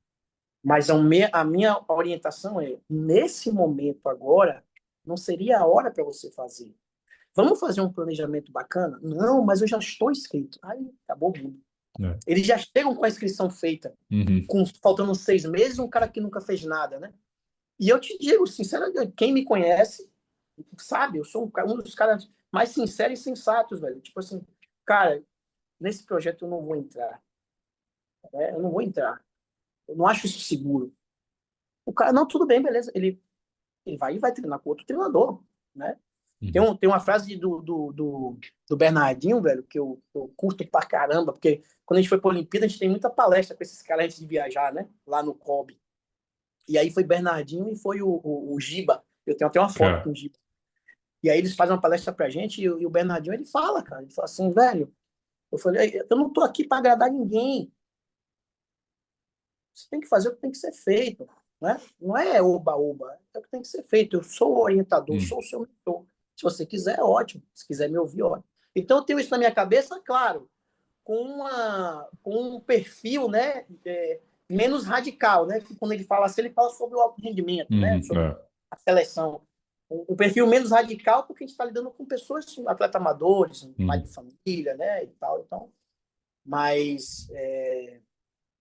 Speaker 2: Mas a minha orientação é, nesse momento agora, não seria a hora para você fazer. Vamos fazer um planejamento bacana? Não, mas eu já estou inscrito. Aí, acabou o mundo.
Speaker 1: É.
Speaker 2: Eles já chegam com a inscrição feita,
Speaker 1: Uhum.
Speaker 2: faltando 6 meses, um cara que nunca fez nada, né? E eu te digo, sinceramente, quem me conhece, sabe, eu sou um dos caras mais sinceros e sensatos, velho. Tipo assim, cara, nesse projeto eu não vou entrar. Né? Eu não vou entrar. Eu não acho isso seguro. O cara, não, tudo bem, beleza. Ele vai e vai treinar com outro treinador, né?
Speaker 1: Uhum.
Speaker 2: Tem uma frase do Bernardinho, velho, que eu curto pra caramba, porque quando a gente foi pra Olimpíada, a gente tem muita palestra com esses caras antes de viajar, né? Lá no COB. E aí foi Bernardinho e foi o Giba. Eu tenho até uma foto com
Speaker 1: É.
Speaker 2: o Giba. E aí eles fazem uma palestra pra gente e o Bernardinho, ele fala, cara, ele fala assim, velho, eu falei, eu não tô aqui pra agradar ninguém. Você tem que fazer o que tem que ser feito, né? Não é oba-oba, é o que tem que ser feito. Eu sou o orientador,
Speaker 1: Uhum.
Speaker 2: sou o seu mentor. Se você quiser, é ótimo. Se quiser me ouvir, ótimo. Então, eu tenho isso na minha cabeça, claro, com um perfil, né, menos radical, né? Que quando ele fala assim, ele fala sobre o alto rendimento, né?
Speaker 1: Uhum.
Speaker 2: Sobre
Speaker 1: É.
Speaker 2: a seleção. Um perfil menos radical, porque a gente está lidando com pessoas, atletas amadores, pai
Speaker 1: Uhum.
Speaker 2: de família, né? E tal, então. Mas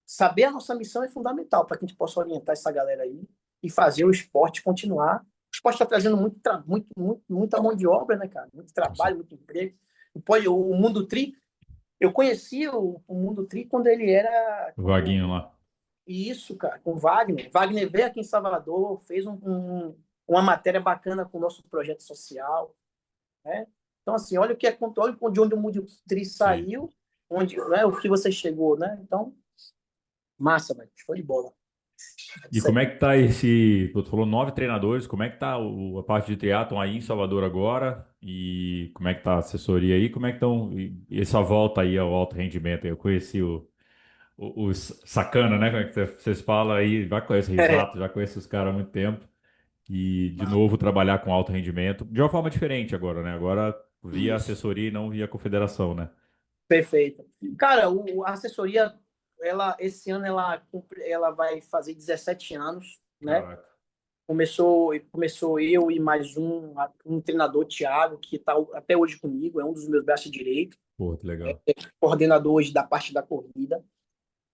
Speaker 2: saber a nossa missão é fundamental para que a gente possa orientar essa galera aí e fazer o esporte continuar. O esporte está trazendo muita mão de obra, né, cara? Muito trabalho, muito emprego. O Mundo Tri, eu conheci o Mundo Tri quando ele era
Speaker 1: Vaguinho lá.
Speaker 2: isso, cara, com o Wagner. Wagner veio aqui em Salvador, fez uma matéria bacana com o nosso projeto social, né? Então, assim, olha o que é, olha de onde o Mundo Tri
Speaker 1: Sim.
Speaker 2: saiu, onde, né, o que você chegou, né? Então, massa, velho, show de bola.
Speaker 1: E como é que tá esse. Tu falou 9 treinadores, como é que tá a parte de triatlon aí em Salvador agora? E como é que tá a assessoria aí? Como é que estão essa volta aí ao alto rendimento? Eu conheci os sacana, né? Como é que vocês falam aí? Já conheço o
Speaker 2: É,
Speaker 1: Risato, já conheço os caras há muito tempo. E de novo trabalhar com alto rendimento de uma forma diferente agora, né? Agora via
Speaker 2: isso,
Speaker 1: assessoria e não via confederação, né?
Speaker 2: perfeito. Cara, a assessoria, esse ano ela vai fazer 17 anos, né?
Speaker 1: Caraca,
Speaker 2: Começou eu e mais um treinador, Thiago, que está até hoje comigo, é um dos meus braços direitos,
Speaker 1: pô, que legal.
Speaker 2: coordenador hoje da parte da corrida.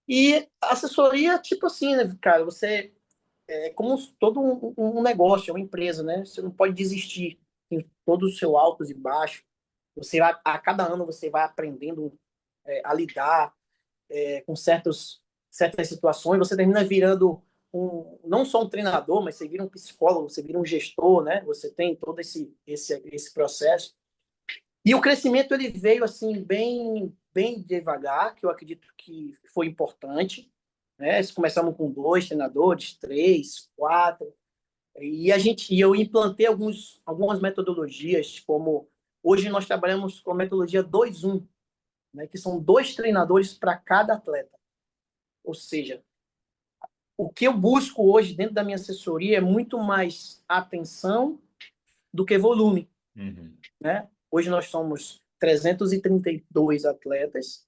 Speaker 2: E a assessoria, tipo assim, né, cara, você é como todo um negócio, é uma empresa, né? Você não pode desistir em todos os seus altos e baixos. A cada ano você vai aprendendo a lidar com certas situações, você termina virando não só um treinador, mas você vira um psicólogo, você vira um gestor, né? Você tem todo esse processo. E o crescimento ele veio assim bem devagar, que eu acredito que foi importante, né? Começamos com 2 treinadores, 3, 4, e eu implantei algumas metodologias, como hoje nós trabalhamos com a metodologia 2-1, né? Que são 2 treinadores para cada atleta. Ou seja, o que eu busco hoje dentro da minha assessoria é muito mais atenção do que volume,
Speaker 1: Uhum.
Speaker 2: né? Hoje nós somos 332 atletas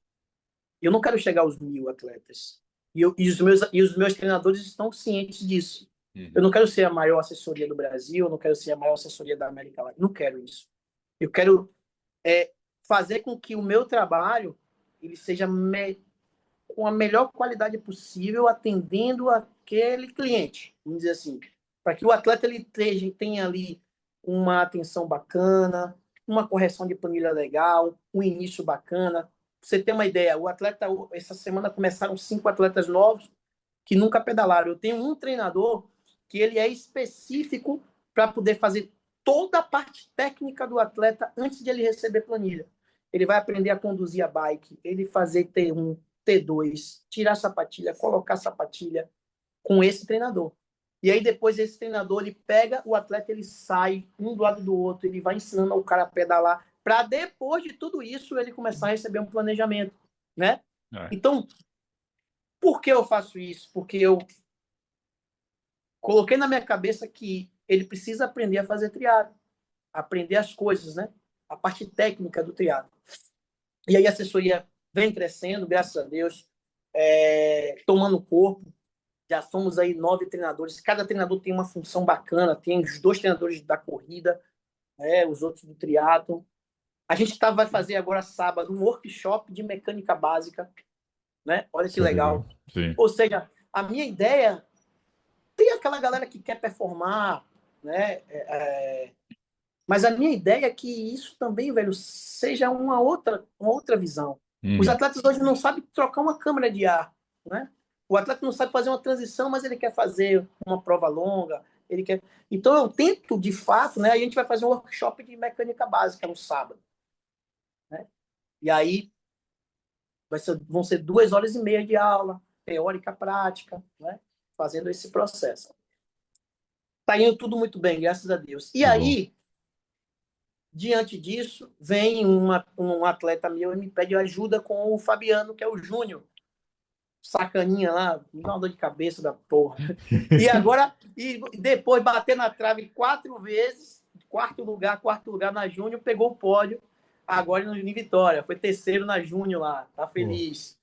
Speaker 2: e eu não quero chegar aos 1.000 atletas. E os meus treinadores estão cientes disso. Eu
Speaker 1: Uhum.
Speaker 2: não quero ser a maior assessoria do Brasil, eu não quero ser a maior assessoria da América Latina, não quero isso. Eu quero fazer com que o meu trabalho ele seja com a melhor qualidade possível, atendendo aquele cliente, vamos dizer assim, para que o atleta ele tenha ali uma atenção bacana, uma correção de planilha legal, um início bacana, você ter uma ideia, o atleta, essa semana começaram 5 atletas novos que nunca pedalaram. Eu tenho um treinador que ele é específico para poder fazer toda a parte técnica do atleta antes de ele receber planilha. Ele vai aprender a conduzir a bike, ele fazer T1, T2, tirar sapatilha, colocar sapatilha com esse treinador. E aí depois esse treinador ele pega o atleta, ele sai um do lado do outro, ele vai ensinando o cara a pedalar, para depois de tudo isso ele começar a receber um planejamento, né?
Speaker 1: É.
Speaker 2: Então, por que eu faço isso? Porque eu coloquei na minha cabeça que ele precisa aprender a fazer triatlo, aprender as coisas, né? A parte técnica do triatlo. E aí a assessoria vem crescendo, graças a Deus, tomando corpo. Já somos aí 9 treinadores. Cada treinador tem uma função bacana. Tem os 2 treinadores da corrida, né? Os outros do triatlo. A gente vai fazer agora sábado um workshop de mecânica básica, né? Olha que
Speaker 1: Isso é legal.
Speaker 2: legal.
Speaker 1: Sim.
Speaker 2: Ou seja, a minha ideia tem aquela galera que quer performar, né? Mas a minha ideia é que isso também, velho, seja uma outra visão. Os
Speaker 1: Uhum.
Speaker 2: atletas hoje não sabem trocar uma câmara de ar, né? O atleta não sabe fazer uma transição, mas ele quer fazer uma prova longa, ele quer. Então eu tento, de fato, né? A gente vai fazer um workshop de mecânica básica no sábado, né? E aí vão ser 2 horas e meia de aula, teórica, prática, né? Fazendo esse processo. Tá indo tudo muito bem, graças a Deus. E
Speaker 1: Que bom.
Speaker 2: aí, diante disso, vem um atleta meu e me pede ajuda com o Fabiano, que é o Júnior. Sacaninha lá, me dá uma dor de cabeça da porra. E agora, e depois bater na trave 4 vezes, quarto lugar na Júnior, pegou o pódio, agora em Vitória. Foi terceiro na Júnior lá, tá
Speaker 1: Pô.
Speaker 2: feliz.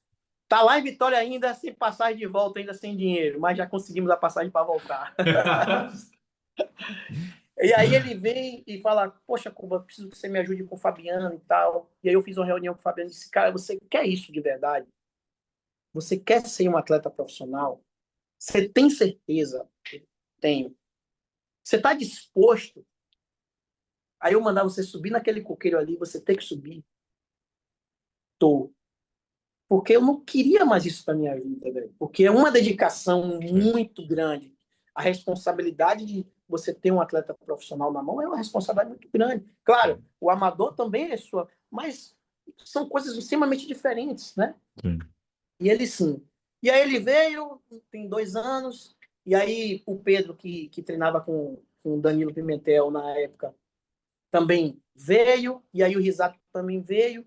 Speaker 2: Tá lá em Vitória ainda, sem passagem de volta, ainda sem dinheiro, mas já conseguimos a passagem para voltar. E aí ele vem e fala, poxa, Cuba, preciso que você me ajude com o Fabiano e tal. E aí eu fiz uma reunião com o Fabiano e disse, cara, você quer isso de verdade? Você quer ser um atleta profissional? Você tem certeza? Tenho. Você está disposto? Aí eu mandar você subir naquele coqueiro ali, você tem que subir? Tô. Porque eu não queria mais isso para minha vida, velho. Porque é uma dedicação
Speaker 1: Sim.
Speaker 2: muito grande. A responsabilidade de você ter um atleta profissional na mão é uma responsabilidade muito grande. Claro,
Speaker 1: Sim.
Speaker 2: o amador também é sua, mas são coisas extremamente diferentes, né?
Speaker 1: Sim.
Speaker 2: E ele sim. E aí ele veio, tem 2 anos, e aí o Pedro, que treinava com o Danilo Pimentel na época, também veio, e aí o Risato também veio.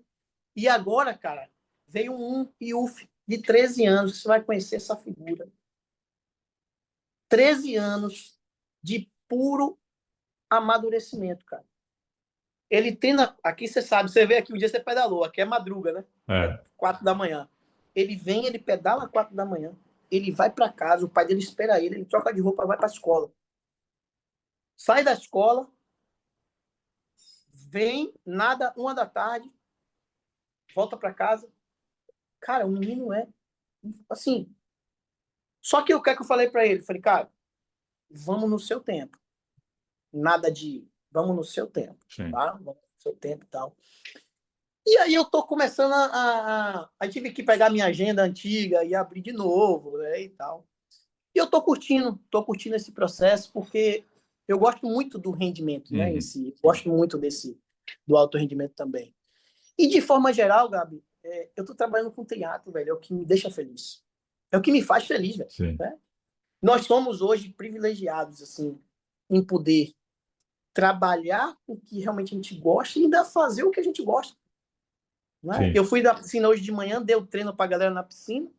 Speaker 2: E agora, cara, veio um Iuf de 13 anos, você vai conhecer essa figura. 13 anos de puro amadurecimento, cara. Ele treina, aqui você sabe, você vê aqui o dia você pedalou, aqui é madruga, né? É
Speaker 1: É.
Speaker 2: 4 da manhã. Ele vem, ele pedala 4 da manhã, ele vai para casa, o pai dele espera ele troca de roupa, vai para a escola. Sai da escola, vem, nada, 1 da tarde, volta para casa. Cara, o menino é assim. Só que o que é que eu falei para ele? Falei, cara, vamos no seu tempo. Nada de vamos no seu tempo,
Speaker 1: Sim.
Speaker 2: tá? Vamos no seu tempo e tal. E aí eu tô começando Aí tive que pegar minha agenda antiga e abrir de novo, né, e tal. E eu tô curtindo esse processo porque eu gosto muito do rendimento, né, em
Speaker 1: Uhum.
Speaker 2: si. Gosto muito do alto rendimento também. E de forma geral, Gabi, eu tô trabalhando com triatlo, velho, é o que me deixa feliz. É o que me faz feliz, velho,
Speaker 1: Sim.
Speaker 2: né? Nós somos hoje privilegiados, assim, em poder trabalhar com o que realmente a gente gosta e ainda fazer o que a gente gosta, né?
Speaker 1: Sim.
Speaker 2: Eu fui da piscina hoje de manhã, dei o treino pra galera na piscina,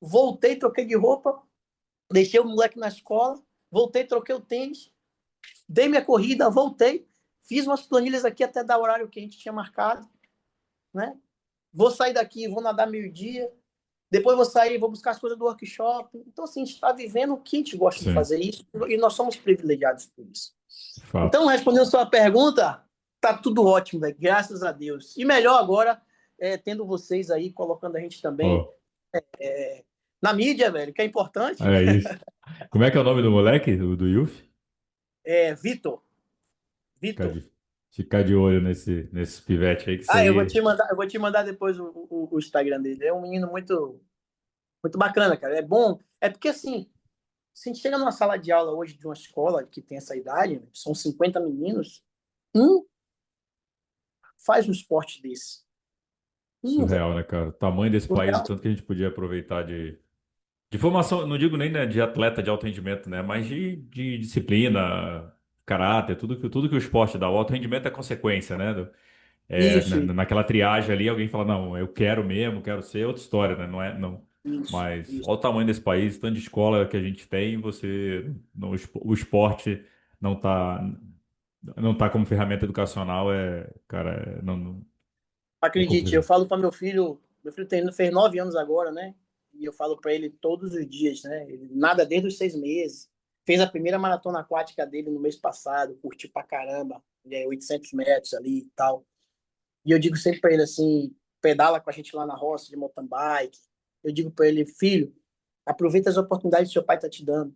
Speaker 2: voltei, troquei de roupa, deixei o moleque na escola, voltei, troquei o tênis, dei minha corrida, voltei, fiz umas planilhas aqui até dar o horário que a gente tinha marcado, né? Vou sair daqui, vou nadar meio-dia, depois vou sair, vou buscar as coisas do workshop. Então, assim, a gente está vivendo o que a gente gosta de
Speaker 1: Sim.
Speaker 2: fazer isso e nós somos privilegiados por isso.
Speaker 1: Fato.
Speaker 2: Então, respondendo a sua pergunta, tá tudo ótimo, velho, graças a Deus. E melhor agora, tendo vocês aí, colocando a gente também
Speaker 1: Pô,
Speaker 2: na mídia, velho, que é importante.
Speaker 1: é isso. Como é que é o nome do moleque, do Yuff?
Speaker 2: Vitor, Vitor,
Speaker 1: Cadê? Ficar de olho nesse pivete aí, que isso
Speaker 2: Ah,
Speaker 1: aí.
Speaker 2: eu vou te mandar depois o Instagram dele. É um menino muito bacana, cara. É bom. É porque assim, se a gente chega numa sala de aula hoje de uma escola que tem essa idade, né, são 50 meninos, um faz um esporte desse. Um, velho.
Speaker 1: Surreal, né, cara? O tamanho desse país, o
Speaker 2: Surreal.
Speaker 1: tanto que a gente podia aproveitar de formação, não digo nem, né, de atleta de alto rendimento, né? Mas de disciplina, caráter, tudo que o esporte dá. O alto rendimento é consequência, né?
Speaker 2: Isso,
Speaker 1: Naquela triagem ali, alguém fala, não, eu quero mesmo, quero ser, é outra história, né? Não é, não.
Speaker 2: isso,
Speaker 1: Mas
Speaker 2: isso.
Speaker 1: olha o tamanho desse país, tanto de escola que a gente tem, o esporte não tá, não tá como ferramenta educacional, cara, é
Speaker 2: Acredite, eu
Speaker 1: complicado.
Speaker 2: falo para meu filho fez 9 anos agora, né? E eu falo para ele todos os dias, né? Ele nada desde os 6 meses. Fez a primeira maratona aquática dele no mês passado, curtiu pra caramba, 800 metros ali e tal. E eu digo sempre para ele assim, pedala com a gente lá na roça de mountain bike. Eu digo para ele, filho, aproveita as oportunidades que seu pai tá te dando,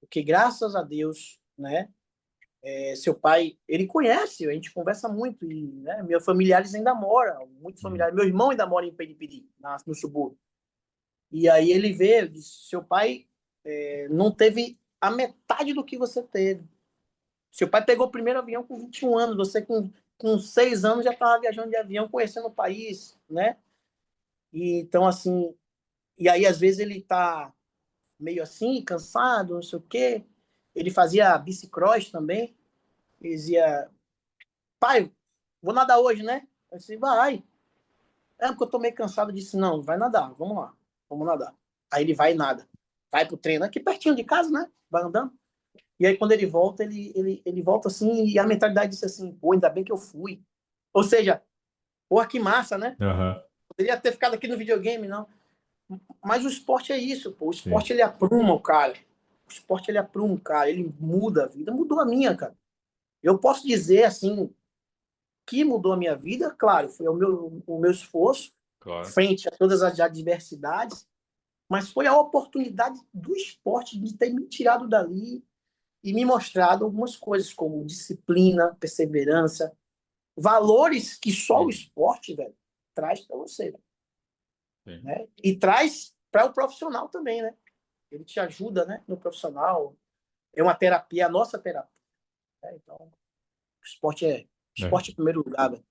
Speaker 2: porque graças a Deus, né? Seu pai, ele conhece, a gente conversa muito e, né, meus familiares ainda moram, muitos
Speaker 1: Uhum.
Speaker 2: familiares, meu irmão ainda mora em Peripiri, no subúrbio. E aí ele vê, eu disse, seu pai não teve a metade do que você teve. Seu pai pegou o primeiro avião com 21 anos, você com 6 anos já estava viajando de avião, conhecendo o país, né? E então, assim, e aí às vezes ele tá meio assim, cansado, não sei o quê. Ele fazia bicicross também, ele dizia, pai, vou nadar hoje, né? Eu disse, vai. É porque eu tô meio cansado. Disse, não, vai nadar, vamos lá, vamos nadar. Aí ele vai e nada. Vai pro treino, aqui pertinho de casa, né? Vai andando. E aí quando ele volta, ele volta assim, e a mentalidade disse assim, pô, ainda bem que eu fui. Ou seja, pô, que massa, né?
Speaker 1: Aham,
Speaker 2: Poderia ter ficado aqui no videogame, não. Mas o esporte é isso, pô. O
Speaker 1: sim.
Speaker 2: esporte, ele apruma o cara. O esporte, ele apruma o cara. Ele muda a vida. Mudou a minha, cara. Eu posso dizer, assim, que mudou a minha vida, claro, foi o meu esforço
Speaker 1: Claro.
Speaker 2: frente a todas as adversidades, mas foi a oportunidade do esporte de ter me tirado dali e me mostrado algumas coisas, como disciplina, perseverança, valores que só o
Speaker 1: Uhum.
Speaker 2: esporte, velho, traz para você,
Speaker 1: Sim.
Speaker 2: né? E traz para o profissional também, né? Ele te ajuda, né, no profissional. É uma terapia, a nossa terapia, né? Então,
Speaker 1: É.
Speaker 2: esporte em primeiro lugar, velho.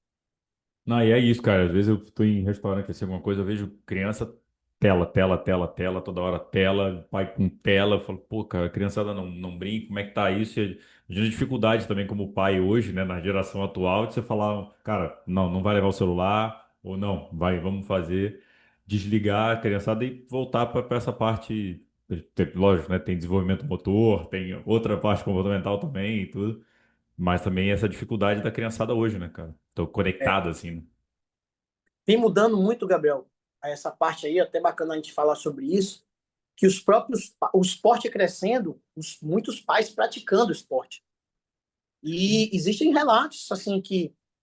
Speaker 1: Não, e é isso, cara. Às vezes eu tô em restaurante, assim, alguma coisa, eu vejo criança, tela, tela, tela, tela, toda hora tela, pai com tela. Eu falo, pô, cara, a criançada não brinca, como é que tá isso? E a gente tem dificuldade também como pai hoje, né, na geração atual, de você falar, cara, não vai levar o celular, ou não, vamos fazer, desligar a criançada e voltar para essa parte. Lógico, né? Tem desenvolvimento motor, tem outra parte comportamental também e tudo. Mas também essa dificuldade da criançada hoje, né, cara? Tô
Speaker 2: É,
Speaker 1: conectada, assim, né?
Speaker 2: vem mudando muito, Gabriel, essa parte aí, até bacana a gente falar sobre isso, que o esporte crescendo, muitos pais praticando o esporte. E existem relatos, assim,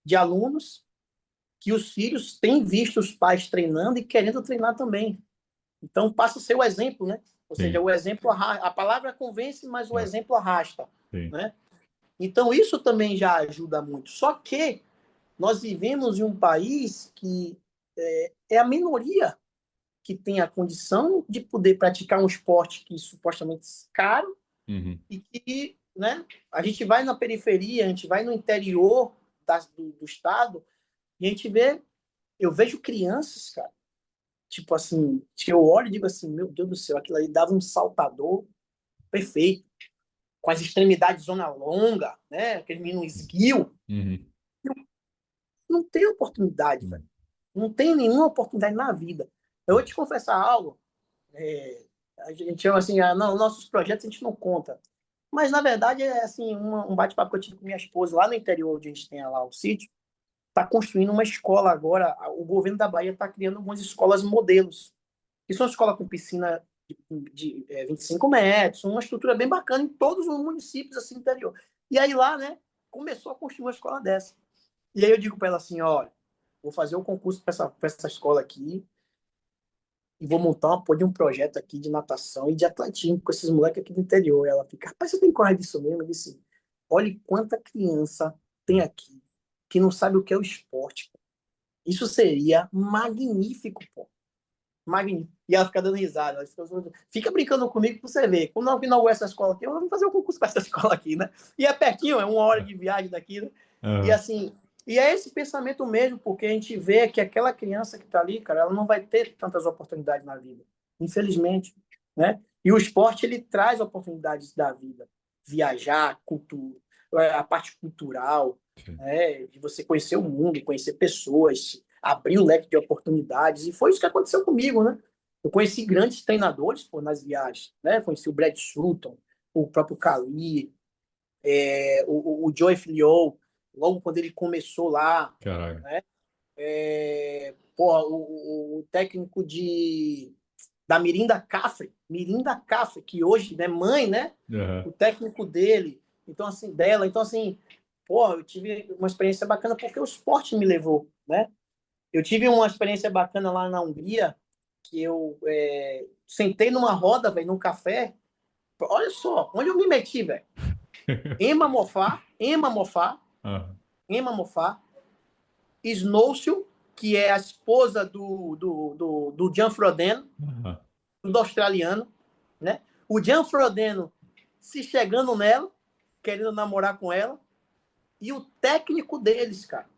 Speaker 2: de alunos que os filhos têm visto os pais treinando e querendo treinar também. Então, passa a ser o exemplo, né? Ou seja,
Speaker 1: Sim,
Speaker 2: o exemplo, a palavra convence, mas o
Speaker 1: é,
Speaker 2: exemplo arrasta,
Speaker 1: sim.
Speaker 2: né? Então, isso também já ajuda muito. Só que nós vivemos em um país que é a minoria que tem a condição de poder praticar um esporte que supostamente é caro
Speaker 1: Uhum.
Speaker 2: e que, né, a gente vai na periferia, a gente vai no interior do estado e a gente vê, eu vejo crianças, cara, tipo assim, que eu olho e digo assim, meu Deus do céu, aquilo ali dava um saltador perfeito, com as extremidades zona longa, né, aquele menino esguio,
Speaker 1: Uhum.
Speaker 2: não tem oportunidade, velho.
Speaker 1: Uhum.
Speaker 2: Não tem nenhuma oportunidade na vida. Eu vou te confessar algo, é, a gente chama assim, não, nossos projetos a gente não conta. Mas, na verdade, é assim, um bate-papo que eu tive com minha esposa lá no interior, onde a gente tem lá o sítio, está construindo uma escola agora, o governo da Bahia está criando algumas escolas modelos, que são escolas com piscina de 25 metros, uma estrutura bem bacana em todos os municípios assim do interior. E aí lá, né, começou a construir uma escola dessa. E aí eu digo para ela assim, olha, vou fazer um concurso para essa escola aqui, e vou montar uma porra de um projeto aqui de natação e de atletismo com esses moleques aqui do interior. Ela fica, rapaz, você tem coragem disso mesmo? Eu disse, olha quanta criança tem aqui que não sabe o que é o esporte. Isso seria magnífico, pô. Magnífico. E ela fica dando risada. Ela fica brincando comigo pra você ver. Quando eu inaugurar essa escola aqui, eu vou fazer um concurso para essa escola aqui, né? E é pertinho, é 1 hora de viagem daqui, né? E
Speaker 1: Aham.
Speaker 2: assim, e é esse pensamento mesmo, porque a gente vê que aquela criança que tá ali, cara, ela não vai ter tantas oportunidades na vida. Infelizmente, né? E o esporte, ele traz oportunidades da vida. Viajar, cultura, a parte cultural,
Speaker 1: Sim.
Speaker 2: né? De você conhecer o mundo, conhecer pessoas, abrir o leque de oportunidades. E foi isso que aconteceu comigo, né? Eu conheci grandes treinadores pô, nas viagens, né? Conheci o Brad Sutton, o próprio Cali, o Joey Filio, logo quando ele começou lá,
Speaker 1: Caralho.
Speaker 2: né? Pô, o técnico da Mirinda Cafre, que hoje é né, mãe, né?
Speaker 1: Aham.
Speaker 2: O técnico dele, então assim, pô, eu tive uma experiência bacana porque o esporte me levou, né? Eu tive uma experiência bacana lá na Hungria, que eu sentei numa roda, velho, num café. Olha só, onde eu me meti, velho. Emma Mofá, Emma Mofá,
Speaker 1: Aham.
Speaker 2: Emma Mofá, Snowsill, que é a esposa do Gian Frodeno,
Speaker 1: Aham.
Speaker 2: do australiano, né? O Gian Frodeno se chegando nela, querendo namorar com ela, e o técnico deles, cara.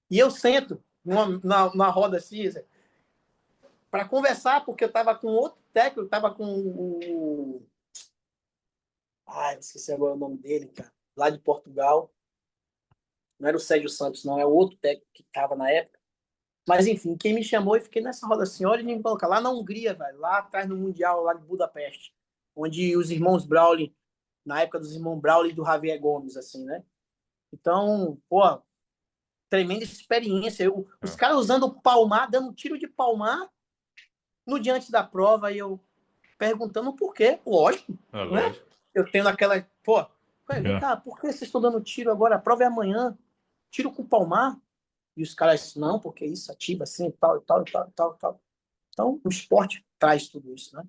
Speaker 2: E eu sento na roda assim, para conversar, porque eu estava com outro técnico, eu estava com o. Ai, esqueci agora o nome dele, cara. Lá de Portugal. Não era o Sérgio Santos, não, é o outro técnico que estava na época. Mas enfim, quem me chamou e fiquei nessa roda assim, olha, me colocar lá na Hungria, velho, lá atrás no Mundial, lá de Budapeste, onde os irmãos Brauli, na época dos irmãos Brauli e do Javier Gomes, assim, né? Então, pô, tremenda experiência. Os
Speaker 1: Ah,
Speaker 2: caras usando palmar, dando tiro de palmar no diante da prova, e eu perguntando por quê. Lógico,
Speaker 1: ah,
Speaker 2: né?
Speaker 1: lógico.
Speaker 2: Eu tenho aquela, pô, vem
Speaker 1: É.
Speaker 2: cá, por que vocês estão dando tiro agora? A prova é amanhã. Tiro com palmar. E os caras, não, porque isso ativa assim, tal, tal, tal, tal, tal. Então, o esporte traz tudo isso, né?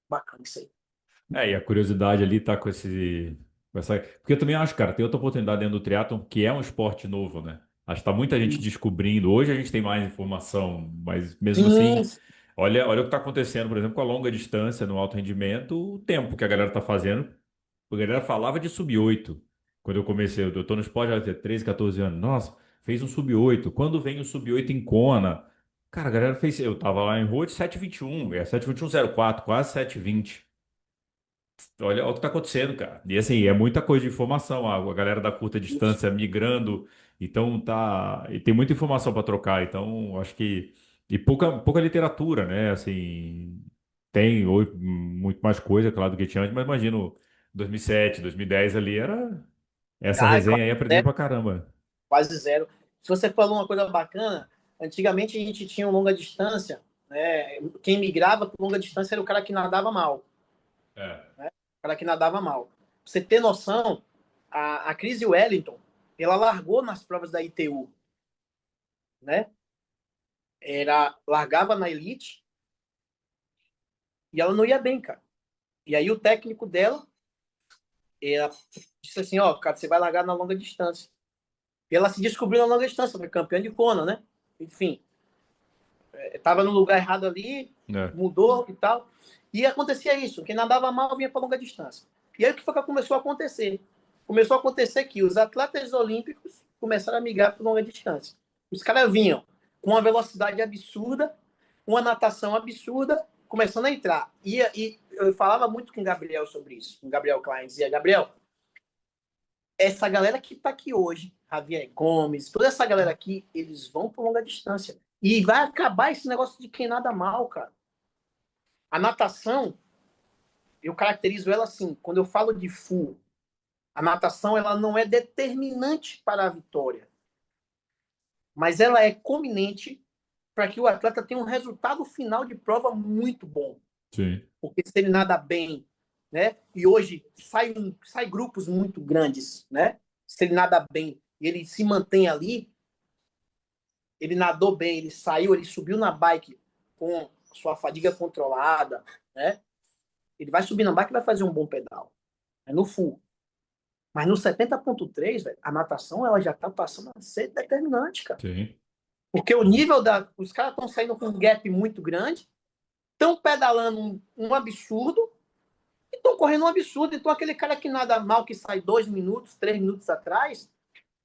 Speaker 2: Bacana isso aí.
Speaker 1: E a curiosidade ali tá com esse. Porque eu também acho, cara, tem outra oportunidade dentro do triatlon que é um esporte novo, né? Acho que tá muita gente descobrindo. Hoje a gente tem mais informação, mas mesmo
Speaker 2: Sim,
Speaker 1: assim, olha o que tá acontecendo, por exemplo, com a longa distância no alto rendimento, o tempo que a galera tá fazendo. A galera falava de sub-8 quando eu comecei. Eu tô no esporte há 13, 14 anos. Nossa, fez um sub-8. Quando vem o sub-8 em Kona? Cara, a galera fez. Eu tava lá em Road 7:21, 7:21:04, quase 7:20. Olha o que tá acontecendo, cara. E assim, é muita coisa de informação. A galera da curta
Speaker 2: isso.
Speaker 1: distância migrando. Então tá. E tem muita informação para trocar. Então, acho que. E pouca literatura, né? Assim. Tem hoje muito mais coisa, claro, do que tinha antes, mas imagino 2007, 2010 ali era essa
Speaker 2: Ah, é
Speaker 1: resenha
Speaker 2: quase
Speaker 1: aí aprendendo
Speaker 2: zero,
Speaker 1: pra caramba.
Speaker 2: quase zero. Se você falou uma coisa bacana, antigamente a gente tinha um longa distância, né? Quem migrava por longa distância era o cara que nadava mal,
Speaker 1: É.
Speaker 2: né? O cara que nadava mal. Pra você ter noção, a Cris Wellington, ela largou nas provas da ITU, né? Largava na elite e ela não ia bem, cara. E aí o técnico dela disse assim, ó, cara, você vai largar na longa distância. E ela se descobriu na longa distância, foi campeã de Kona, né? Enfim, estava no lugar errado ali,
Speaker 1: É.
Speaker 2: mudou e tal. E acontecia isso, quem nadava mal vinha para longa distância. E aí o que foi que começou a acontecer? Começou a acontecer que os atletas olímpicos começaram a migrar para longa distância. Os caras vinham com uma velocidade absurda, uma natação absurda, começando a entrar. E eu falava muito com o Gabriel sobre isso, com o Gabriel Klein, dizia, Gabriel, essa galera que está aqui hoje, Javier Gomes, toda essa galera aqui, eles vão por longa distância. E vai acabar esse negócio de quem nada mal, cara. A natação, eu caracterizo ela assim, quando eu falo de full, a natação ela não é determinante para a vitória, mas ela é conveniente para que o atleta tenha um resultado final de prova muito bom.
Speaker 1: Sim.
Speaker 2: Porque se ele nada bem, né? E hoje sai grupos muito grandes, né? Se ele nada bem e ele se mantém ali, ele nadou bem, ele saiu, ele subiu na bike com sua fadiga controlada, né? Ele vai subir na bike e vai fazer um bom pedal. É no full. Mas no 70,3, velho, a natação ela já tá passando a ser determinante, cara.
Speaker 1: Sim.
Speaker 2: Porque o nível os caras estão saindo com um gap muito grande, estão pedalando um absurdo e estão correndo um absurdo. Então aquele cara que nada mal, que sai 2 minutos, 3 minutos atrás,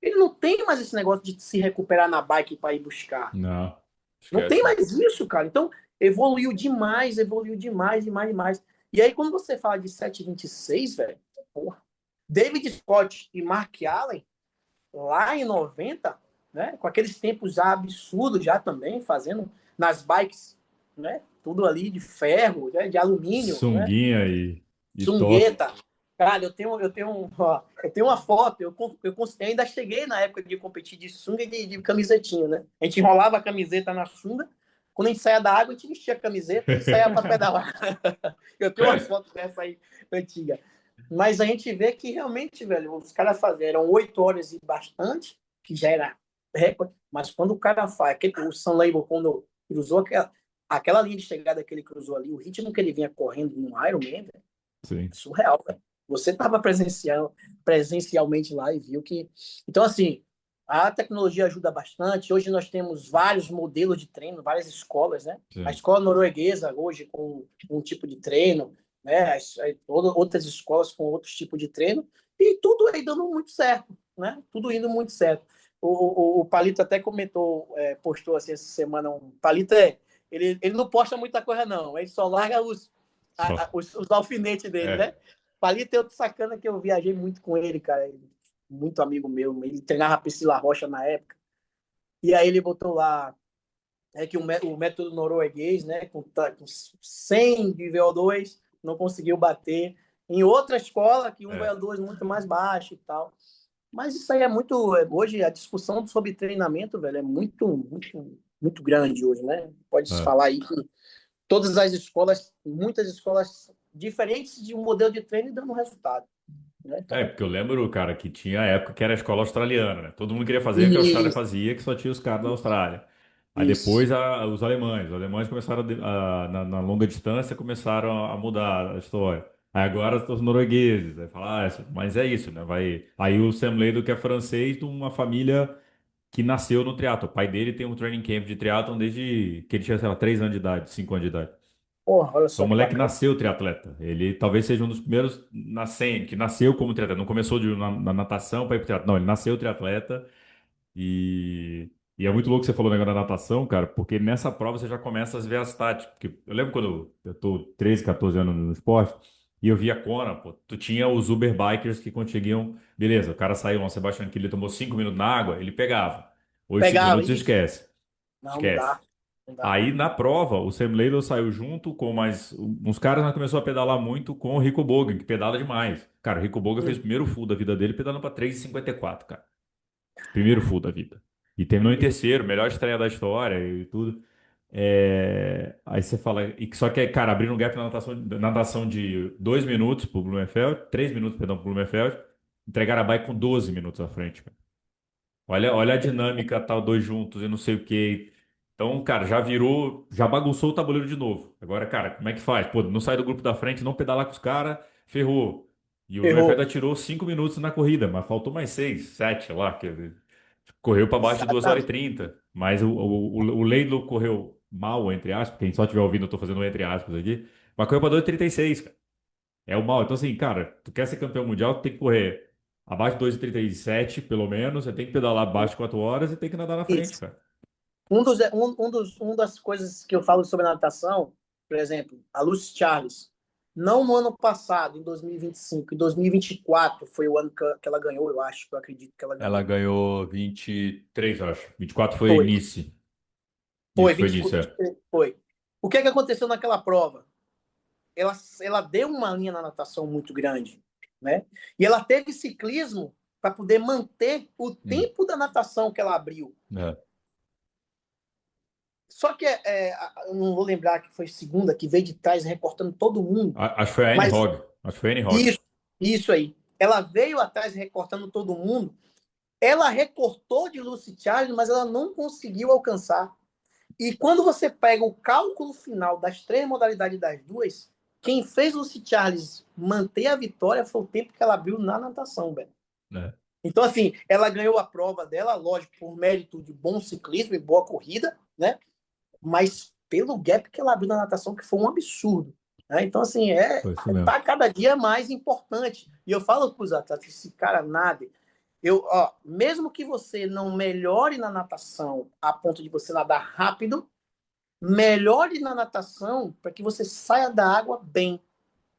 Speaker 2: ele não tem mais esse negócio de se recuperar na bike para ir buscar.
Speaker 1: Não,
Speaker 2: Não tem
Speaker 1: esquece.
Speaker 2: mais isso, cara. Então, evoluiu demais, demais, demais. E aí, quando você fala de 7,26, velho, porra, David Scott e Mark Allen, lá em 90, né, com aqueles tempos já absurdos já também, fazendo nas bikes, né, tudo ali de ferro, né, de alumínio, né,
Speaker 1: Sunguinha e top.
Speaker 2: sungueta. Cara, eu tenho uma foto, eu ainda cheguei na época de competir de sunga e de camisetinha, né? A gente enrolava a camiseta na sunga, quando a gente saía da água, a gente vestia a camiseta e saía para pedalar. Eu tenho uma foto dessa aí, antiga. Mas a gente vê que realmente, velho, os caras faziam 8 horas e bastante, que já era recorde, mas quando o cara faz, o Sam Label, quando cruzou aquela linha de chegada que ele cruzou ali, o ritmo que ele vinha correndo no Ironman, velho,
Speaker 1: Sim.
Speaker 2: surreal, velho. Você estava presencialmente lá e viu que. Então, assim, a tecnologia ajuda bastante. Hoje nós temos vários modelos de treino, várias escolas, né? A
Speaker 1: Sim.
Speaker 2: escola norueguesa, hoje, com um tipo de treino, né? Outras escolas com outros tipos de treino, e tudo aí dando muito certo, né? Tudo indo muito certo. O Palito até comentou, postou assim essa semana. Palito ele não posta muita coisa, não. Ele só larga
Speaker 1: Só.
Speaker 2: os alfinetes dele, né?
Speaker 1: É.
Speaker 2: Ali tem outro sacana que eu viajei muito com ele, cara. Muito amigo meu. Ele treinava Priscila Rocha na época. E aí ele botou lá que o método norueguês, né, com 100 de VO2, não conseguiu bater em outra escola que um
Speaker 1: É.
Speaker 2: VO2 muito mais baixo e tal. Mas isso aí é muito. Hoje a discussão sobre treinamento, velho, é muito, muito, muito grande hoje, né? Pode se
Speaker 1: É.
Speaker 2: falar aí que todas as escolas, muitas escolas diferentes de um modelo de treino dando resultado. Né?
Speaker 1: É,
Speaker 2: Então,
Speaker 1: porque eu lembro, cara, que tinha época que era a escola australiana, né? Todo mundo queria fazer o que a Austrália
Speaker 2: isso,
Speaker 1: fazia, que só tinha os caras da Austrália. Aí
Speaker 2: isso.
Speaker 1: depois os alemães começaram na longa distância começaram a mudar a história. Aí agora os noruegueses, aí fala, mas é isso, né? Aí o Sam Laidlaw, que é francês, de uma família que nasceu no triatlo. O pai dele tem um training camp de triatlon desde que ele tinha, sei lá, 3 anos de idade, 5 anos de idade.
Speaker 2: Porra, olha
Speaker 1: Então, o
Speaker 2: só que
Speaker 1: moleque
Speaker 2: bacana.
Speaker 1: nasceu triatleta. Ele talvez seja um dos primeiros que nasceu como triatleta. Não começou na natação para ir pro triatlo. Não, ele nasceu triatleta. E é muito louco que você falou o negócio da natação, cara, porque nessa prova você já começa a ver as táticas. Porque eu lembro quando eu tô 13, 14 anos no esporte e eu via Kona, pô, tu tinha os Uber Bikers que conseguiam. Beleza, o cara saiu, o Sebastian Kiel, ele tomou 5 minutos na água, ele pegava. 8, 5
Speaker 2: Pegava
Speaker 1: minutos,
Speaker 2: isso?
Speaker 1: esquece.
Speaker 2: Não, não
Speaker 1: Esquece.
Speaker 2: dá. Não dá.
Speaker 1: Aí na prova, o Sam Laidlaw saiu junto com mais uns caras, mas começou a pedalar muito com o Rico Bogan, que pedala demais. Cara, o Rico Bogan fez o
Speaker 2: Hum,
Speaker 1: primeiro full da vida dele pedalando para 3,54, cara. Primeiro full da vida. E terminou em
Speaker 2: meu,
Speaker 1: terceiro, melhor estreia da história e tudo. Aí você fala, só que, cara, abrindo um gap na natação de 2 minutos pro Blumenfeld, 3 minutos, perdão, pro Blumenfeld, entregaram a bike com 12 minutos à frente, cara. Olha a dinâmica, tal, dois juntos e não sei o quê. Então, cara, já virou, já bagunçou o tabuleiro de novo. Agora, cara, como é que faz? Pô, não sai do grupo da frente, não pedalar com os caras, ferrou. E o Blumenfeld
Speaker 2: ferrou.
Speaker 1: atirou 5 minutos na corrida, mas faltou mais 6, 7 lá, que ele correu para baixo de 2 horas e
Speaker 2: Exatamente.
Speaker 1: 30. Mas o Laidlaw correu mal, entre aspas, quem só estiver ouvindo, eu tô fazendo entre aspas aqui, mas correu para 2,36, cara. É o mal. Então, assim, cara, tu quer ser campeão mundial, tu tem que correr abaixo de 2,37, pelo menos. Você tem que pedalar abaixo de 4 horas e tem que nadar na frente,
Speaker 2: Isso.
Speaker 1: cara.
Speaker 2: Um das coisas que eu falo sobre natação, por exemplo, a Lucy Charles, não no ano passado, em 2025, em 2024 foi o ano que ela ganhou, eu acho, eu acredito que ela
Speaker 1: Ela
Speaker 2: ganhou.
Speaker 1: ganhou 23, eu acho. 24 foi
Speaker 2: Foi,
Speaker 1: Nice.
Speaker 2: foi,
Speaker 1: Isso, foi
Speaker 2: 20,
Speaker 1: Nice, é.
Speaker 2: foi. O que é que aconteceu naquela prova? Ela deu uma linha na natação muito grande, né? E ela teve ciclismo para poder manter o
Speaker 1: Hum,
Speaker 2: tempo da natação que ela abriu.
Speaker 1: é.
Speaker 2: Só que eu não vou lembrar que foi segunda, que veio de trás recortando todo mundo.
Speaker 1: Acho que foi a Anne
Speaker 2: Mas
Speaker 1: Hogg. Acho que foi a Anne Hogg.
Speaker 2: isso, isso aí. Ela veio atrás recortando todo mundo. Ela recortou de Lucy Charles, mas ela não conseguiu alcançar. E quando você pega o cálculo final das três modalidades das duas, quem fez Lucy Charles manter a vitória foi o tempo que ela abriu na natação, velho.
Speaker 1: né?
Speaker 2: Então, assim, ela ganhou a prova dela, lógico, por mérito de bom ciclismo e boa corrida, né? Mas pelo gap que ela abriu na natação, que foi um absurdo. Né? Então, assim,
Speaker 1: Foi isso mesmo.
Speaker 2: tá cada dia mais importante. E eu falo para os atletas, esse cara nada. Mesmo que você não melhore na natação a ponto de você nadar rápido, melhore na natação para que você saia da água bem,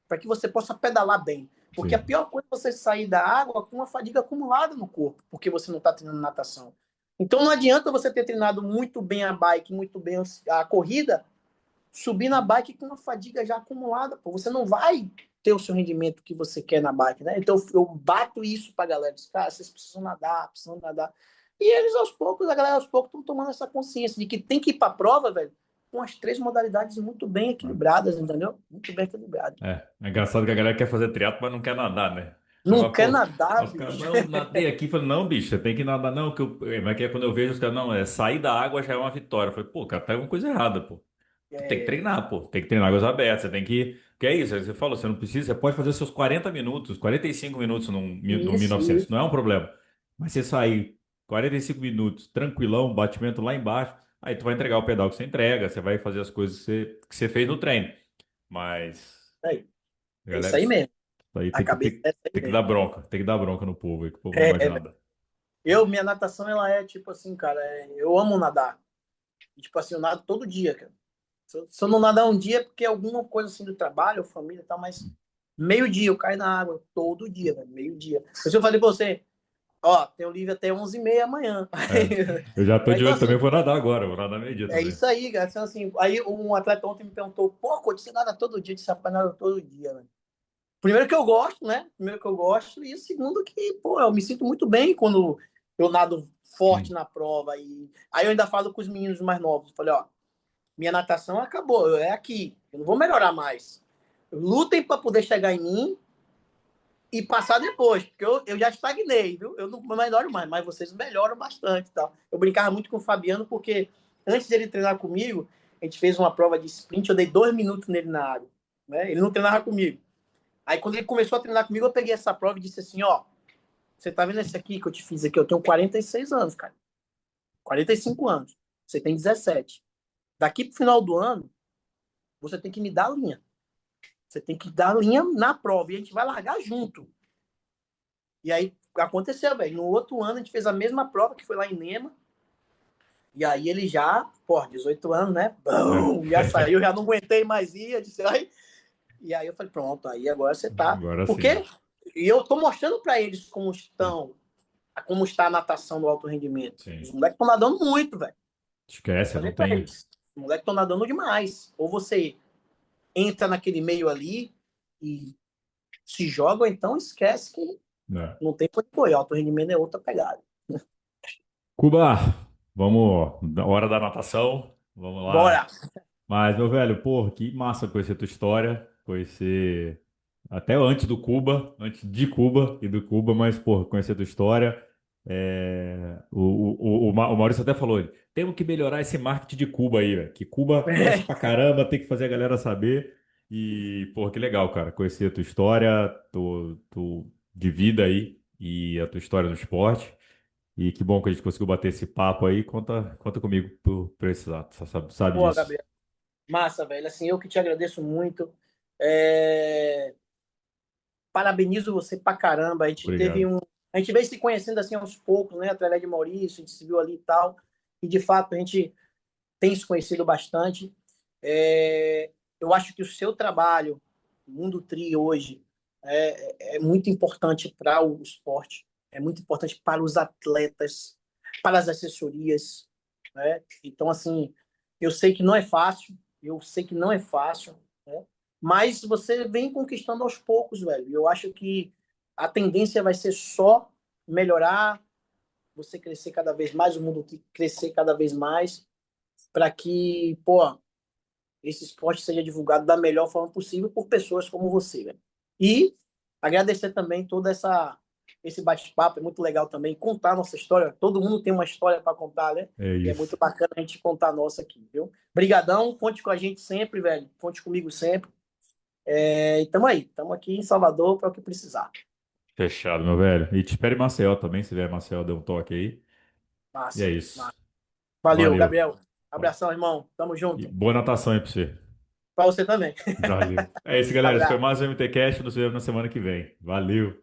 Speaker 2: para que você possa pedalar bem. Porque a
Speaker 1: Sim.
Speaker 2: pior coisa é você sair da água com uma fadiga acumulada no corpo, porque você não está treinando natação. Então não adianta você ter treinado muito bem a bike, muito bem a corrida, subir na bike com uma fadiga já acumulada. Pô. Você não vai ter o seu rendimento que você quer na bike, né? Então eu bato isso pra galera. Diz, cara, vocês precisam nadar, precisam nadar. E eles aos poucos, a galera aos poucos estão tomando essa consciência de que tem que ir pra prova, velho, com as três modalidades muito bem equilibradas, entendeu? Muito bem equilibradas.
Speaker 1: É engraçado que a galera quer fazer triatlo, mas não quer nadar, né? Você
Speaker 2: Não
Speaker 1: vai,
Speaker 2: quer
Speaker 1: pô,
Speaker 2: nadar,
Speaker 1: os caras,
Speaker 2: bicho.
Speaker 1: não, nadei aqui. Falei, não, bicho, você tem que nadar, não, mas que é quando eu vejo os caras, não, sair da água já é uma vitória. Eu falei, pô, cara, tá alguma coisa errada, pô. Tu tem que
Speaker 2: É,
Speaker 1: treinar, pô. Tem que treinar águas abertas. Você tem que. Que é isso, aí você falou, você não precisa, você pode fazer seus 40 minutos, 45 minutos no
Speaker 2: isso,
Speaker 1: 1900,
Speaker 2: isso.
Speaker 1: não é um problema. Mas você sair 45 minutos, tranquilão, batimento lá embaixo, aí tu vai entregar o pedal que você entrega, você vai fazer as coisas que você fez no treino. Mas,
Speaker 2: Aí, é
Speaker 1: galera,
Speaker 2: isso aí
Speaker 1: isso
Speaker 2: mesmo.
Speaker 1: aí
Speaker 2: A
Speaker 1: tem que,
Speaker 2: cabeça
Speaker 1: tem,
Speaker 2: é essa aí
Speaker 1: tem que dar
Speaker 2: mesmo.
Speaker 1: bronca, tem que dar bronca no povo aí, que o povo não gosta de
Speaker 2: É,
Speaker 1: nada.
Speaker 2: minha natação, ela é tipo assim, cara, eu amo nadar. E, tipo assim, eu nado todo dia, cara. Se eu não nadar um dia, é porque é alguma coisa assim do trabalho, família e tal, mas meio-dia eu caio na água, todo dia, velho, meio-dia. Por isso eu falei pra você, ó, tem o livre até 11h30 amanhã.
Speaker 1: É, eu já tô de
Speaker 2: Então,
Speaker 1: olho também,
Speaker 2: assim,
Speaker 1: vou nadar agora, vou nadar meio-dia
Speaker 2: é
Speaker 1: também.
Speaker 2: isso aí, cara. Então, assim, aí um atleta ontem me perguntou, pô, coach, você nada todo dia? Eu disse, rapaz, nada todo dia, velho. Primeiro que eu gosto, né? Primeiro que eu gosto, e segundo que, pô, eu me sinto muito bem quando eu nado forte
Speaker 1: Sim.
Speaker 2: na prova. E aí eu ainda falo com os meninos mais novos. Eu falei, ó, minha natação acabou, é aqui. Eu não vou melhorar mais. Lutem para poder chegar em mim e passar depois, porque eu já estagnei, viu? Eu não melhoro mais, mas vocês melhoram bastante. Tal. Eu brincava muito com o Fabiano, porque antes dele treinar comigo, a gente fez uma prova de sprint, eu dei 2 minutos nele na água. Né? Ele não treinava comigo. Aí quando ele começou a treinar comigo, eu peguei essa prova e disse assim, ó, você tá vendo esse aqui que eu te fiz aqui? Eu tenho 46 anos, cara. 45 anos. Você tem 17. Daqui pro final do ano, você tem que me dar a linha. Você tem que dar a linha na prova e a gente vai largar junto. E aí aconteceu, velho. No outro ano a gente fez a mesma prova que foi lá em Nema. E aí ele já, pô, 18 anos, né?
Speaker 1: É.
Speaker 2: Bum, já saiu, já não aguentei mais ir. Eu disse, ai. E aí eu falei, pronto, aí agora você tá.
Speaker 1: Agora sim.
Speaker 2: Porque e eu tô mostrando para eles como está a natação do alto rendimento. Os
Speaker 1: Sim.
Speaker 2: moleques estão nadando muito, velho.
Speaker 1: Esquece,
Speaker 2: Falei
Speaker 1: não
Speaker 2: para
Speaker 1: tem.
Speaker 2: eles, os moleques estão nadando demais. Ou você entra naquele meio ali e se joga, ou então esquece que
Speaker 1: Né?
Speaker 2: não tem como correr. Alto rendimento é outra pegada.
Speaker 1: Cuba, vamos, hora da natação, vamos lá.
Speaker 2: Bora!
Speaker 1: Mas, meu velho, pô, que massa conhecer tua história, conhecer até antes do Cuba, antes de Cuba e do Cuba, mas, pô, conhecer tua história. O Maurício até falou, temos que melhorar esse marketing de Cuba aí, velho, que Cuba cresce pra caramba, tem que fazer a galera saber. E, pô, que legal, cara, conhecer a tua história, de vida aí e a tua história no esporte. E que bom que a gente conseguiu bater esse papo aí. Conta comigo por esse lado, sabe
Speaker 2: Pô,
Speaker 1: disso.
Speaker 2: Gabriel, massa, velho. Assim, eu que te agradeço muito. É, parabenizo você pra caramba.
Speaker 1: Obrigado.
Speaker 2: A gente veio se conhecendo assim aos poucos, né? Através de Maurício, a gente se viu ali e tal. E de fato a gente tem se conhecido bastante. É, eu acho que o seu trabalho, o Mundo Tri hoje, é muito importante para o esporte, é muito importante para os atletas, para as assessorias, né? Então, assim, eu sei que não é fácil, eu sei que não é fácil, né? Mas você vem conquistando aos poucos, velho. Eu acho que a tendência vai ser só melhorar, você crescer cada vez mais, o mundo crescer cada vez mais, para que, pô, esse esporte seja divulgado da melhor forma possível por pessoas como você, velho. E agradecer também toda esse bate-papo, é muito legal também contar a nossa história. Todo mundo tem uma história para contar, né?
Speaker 1: É
Speaker 2: E é
Speaker 1: isso.
Speaker 2: muito bacana a gente contar a nossa aqui, viu? Brigadão, conte com a gente sempre, velho. Conte comigo sempre. E tamo aí, tamo aqui em Salvador para o que precisar.
Speaker 1: Fechado, meu velho. E te espero em Maceió também, se vier em Maceió, dê um toque aí. E é
Speaker 2: Massa,
Speaker 1: isso.
Speaker 2: massa. Valeu,
Speaker 1: Valeu.
Speaker 2: Gabriel. Abração, irmão. Tamo
Speaker 1: E
Speaker 2: junto.
Speaker 1: boa natação aí pra você.
Speaker 2: Pra você também.
Speaker 1: Valeu. É isso, galera. Esse foi
Speaker 2: Abraço.
Speaker 1: mais um MT Cast. Nos vemos na semana que vem. Valeu.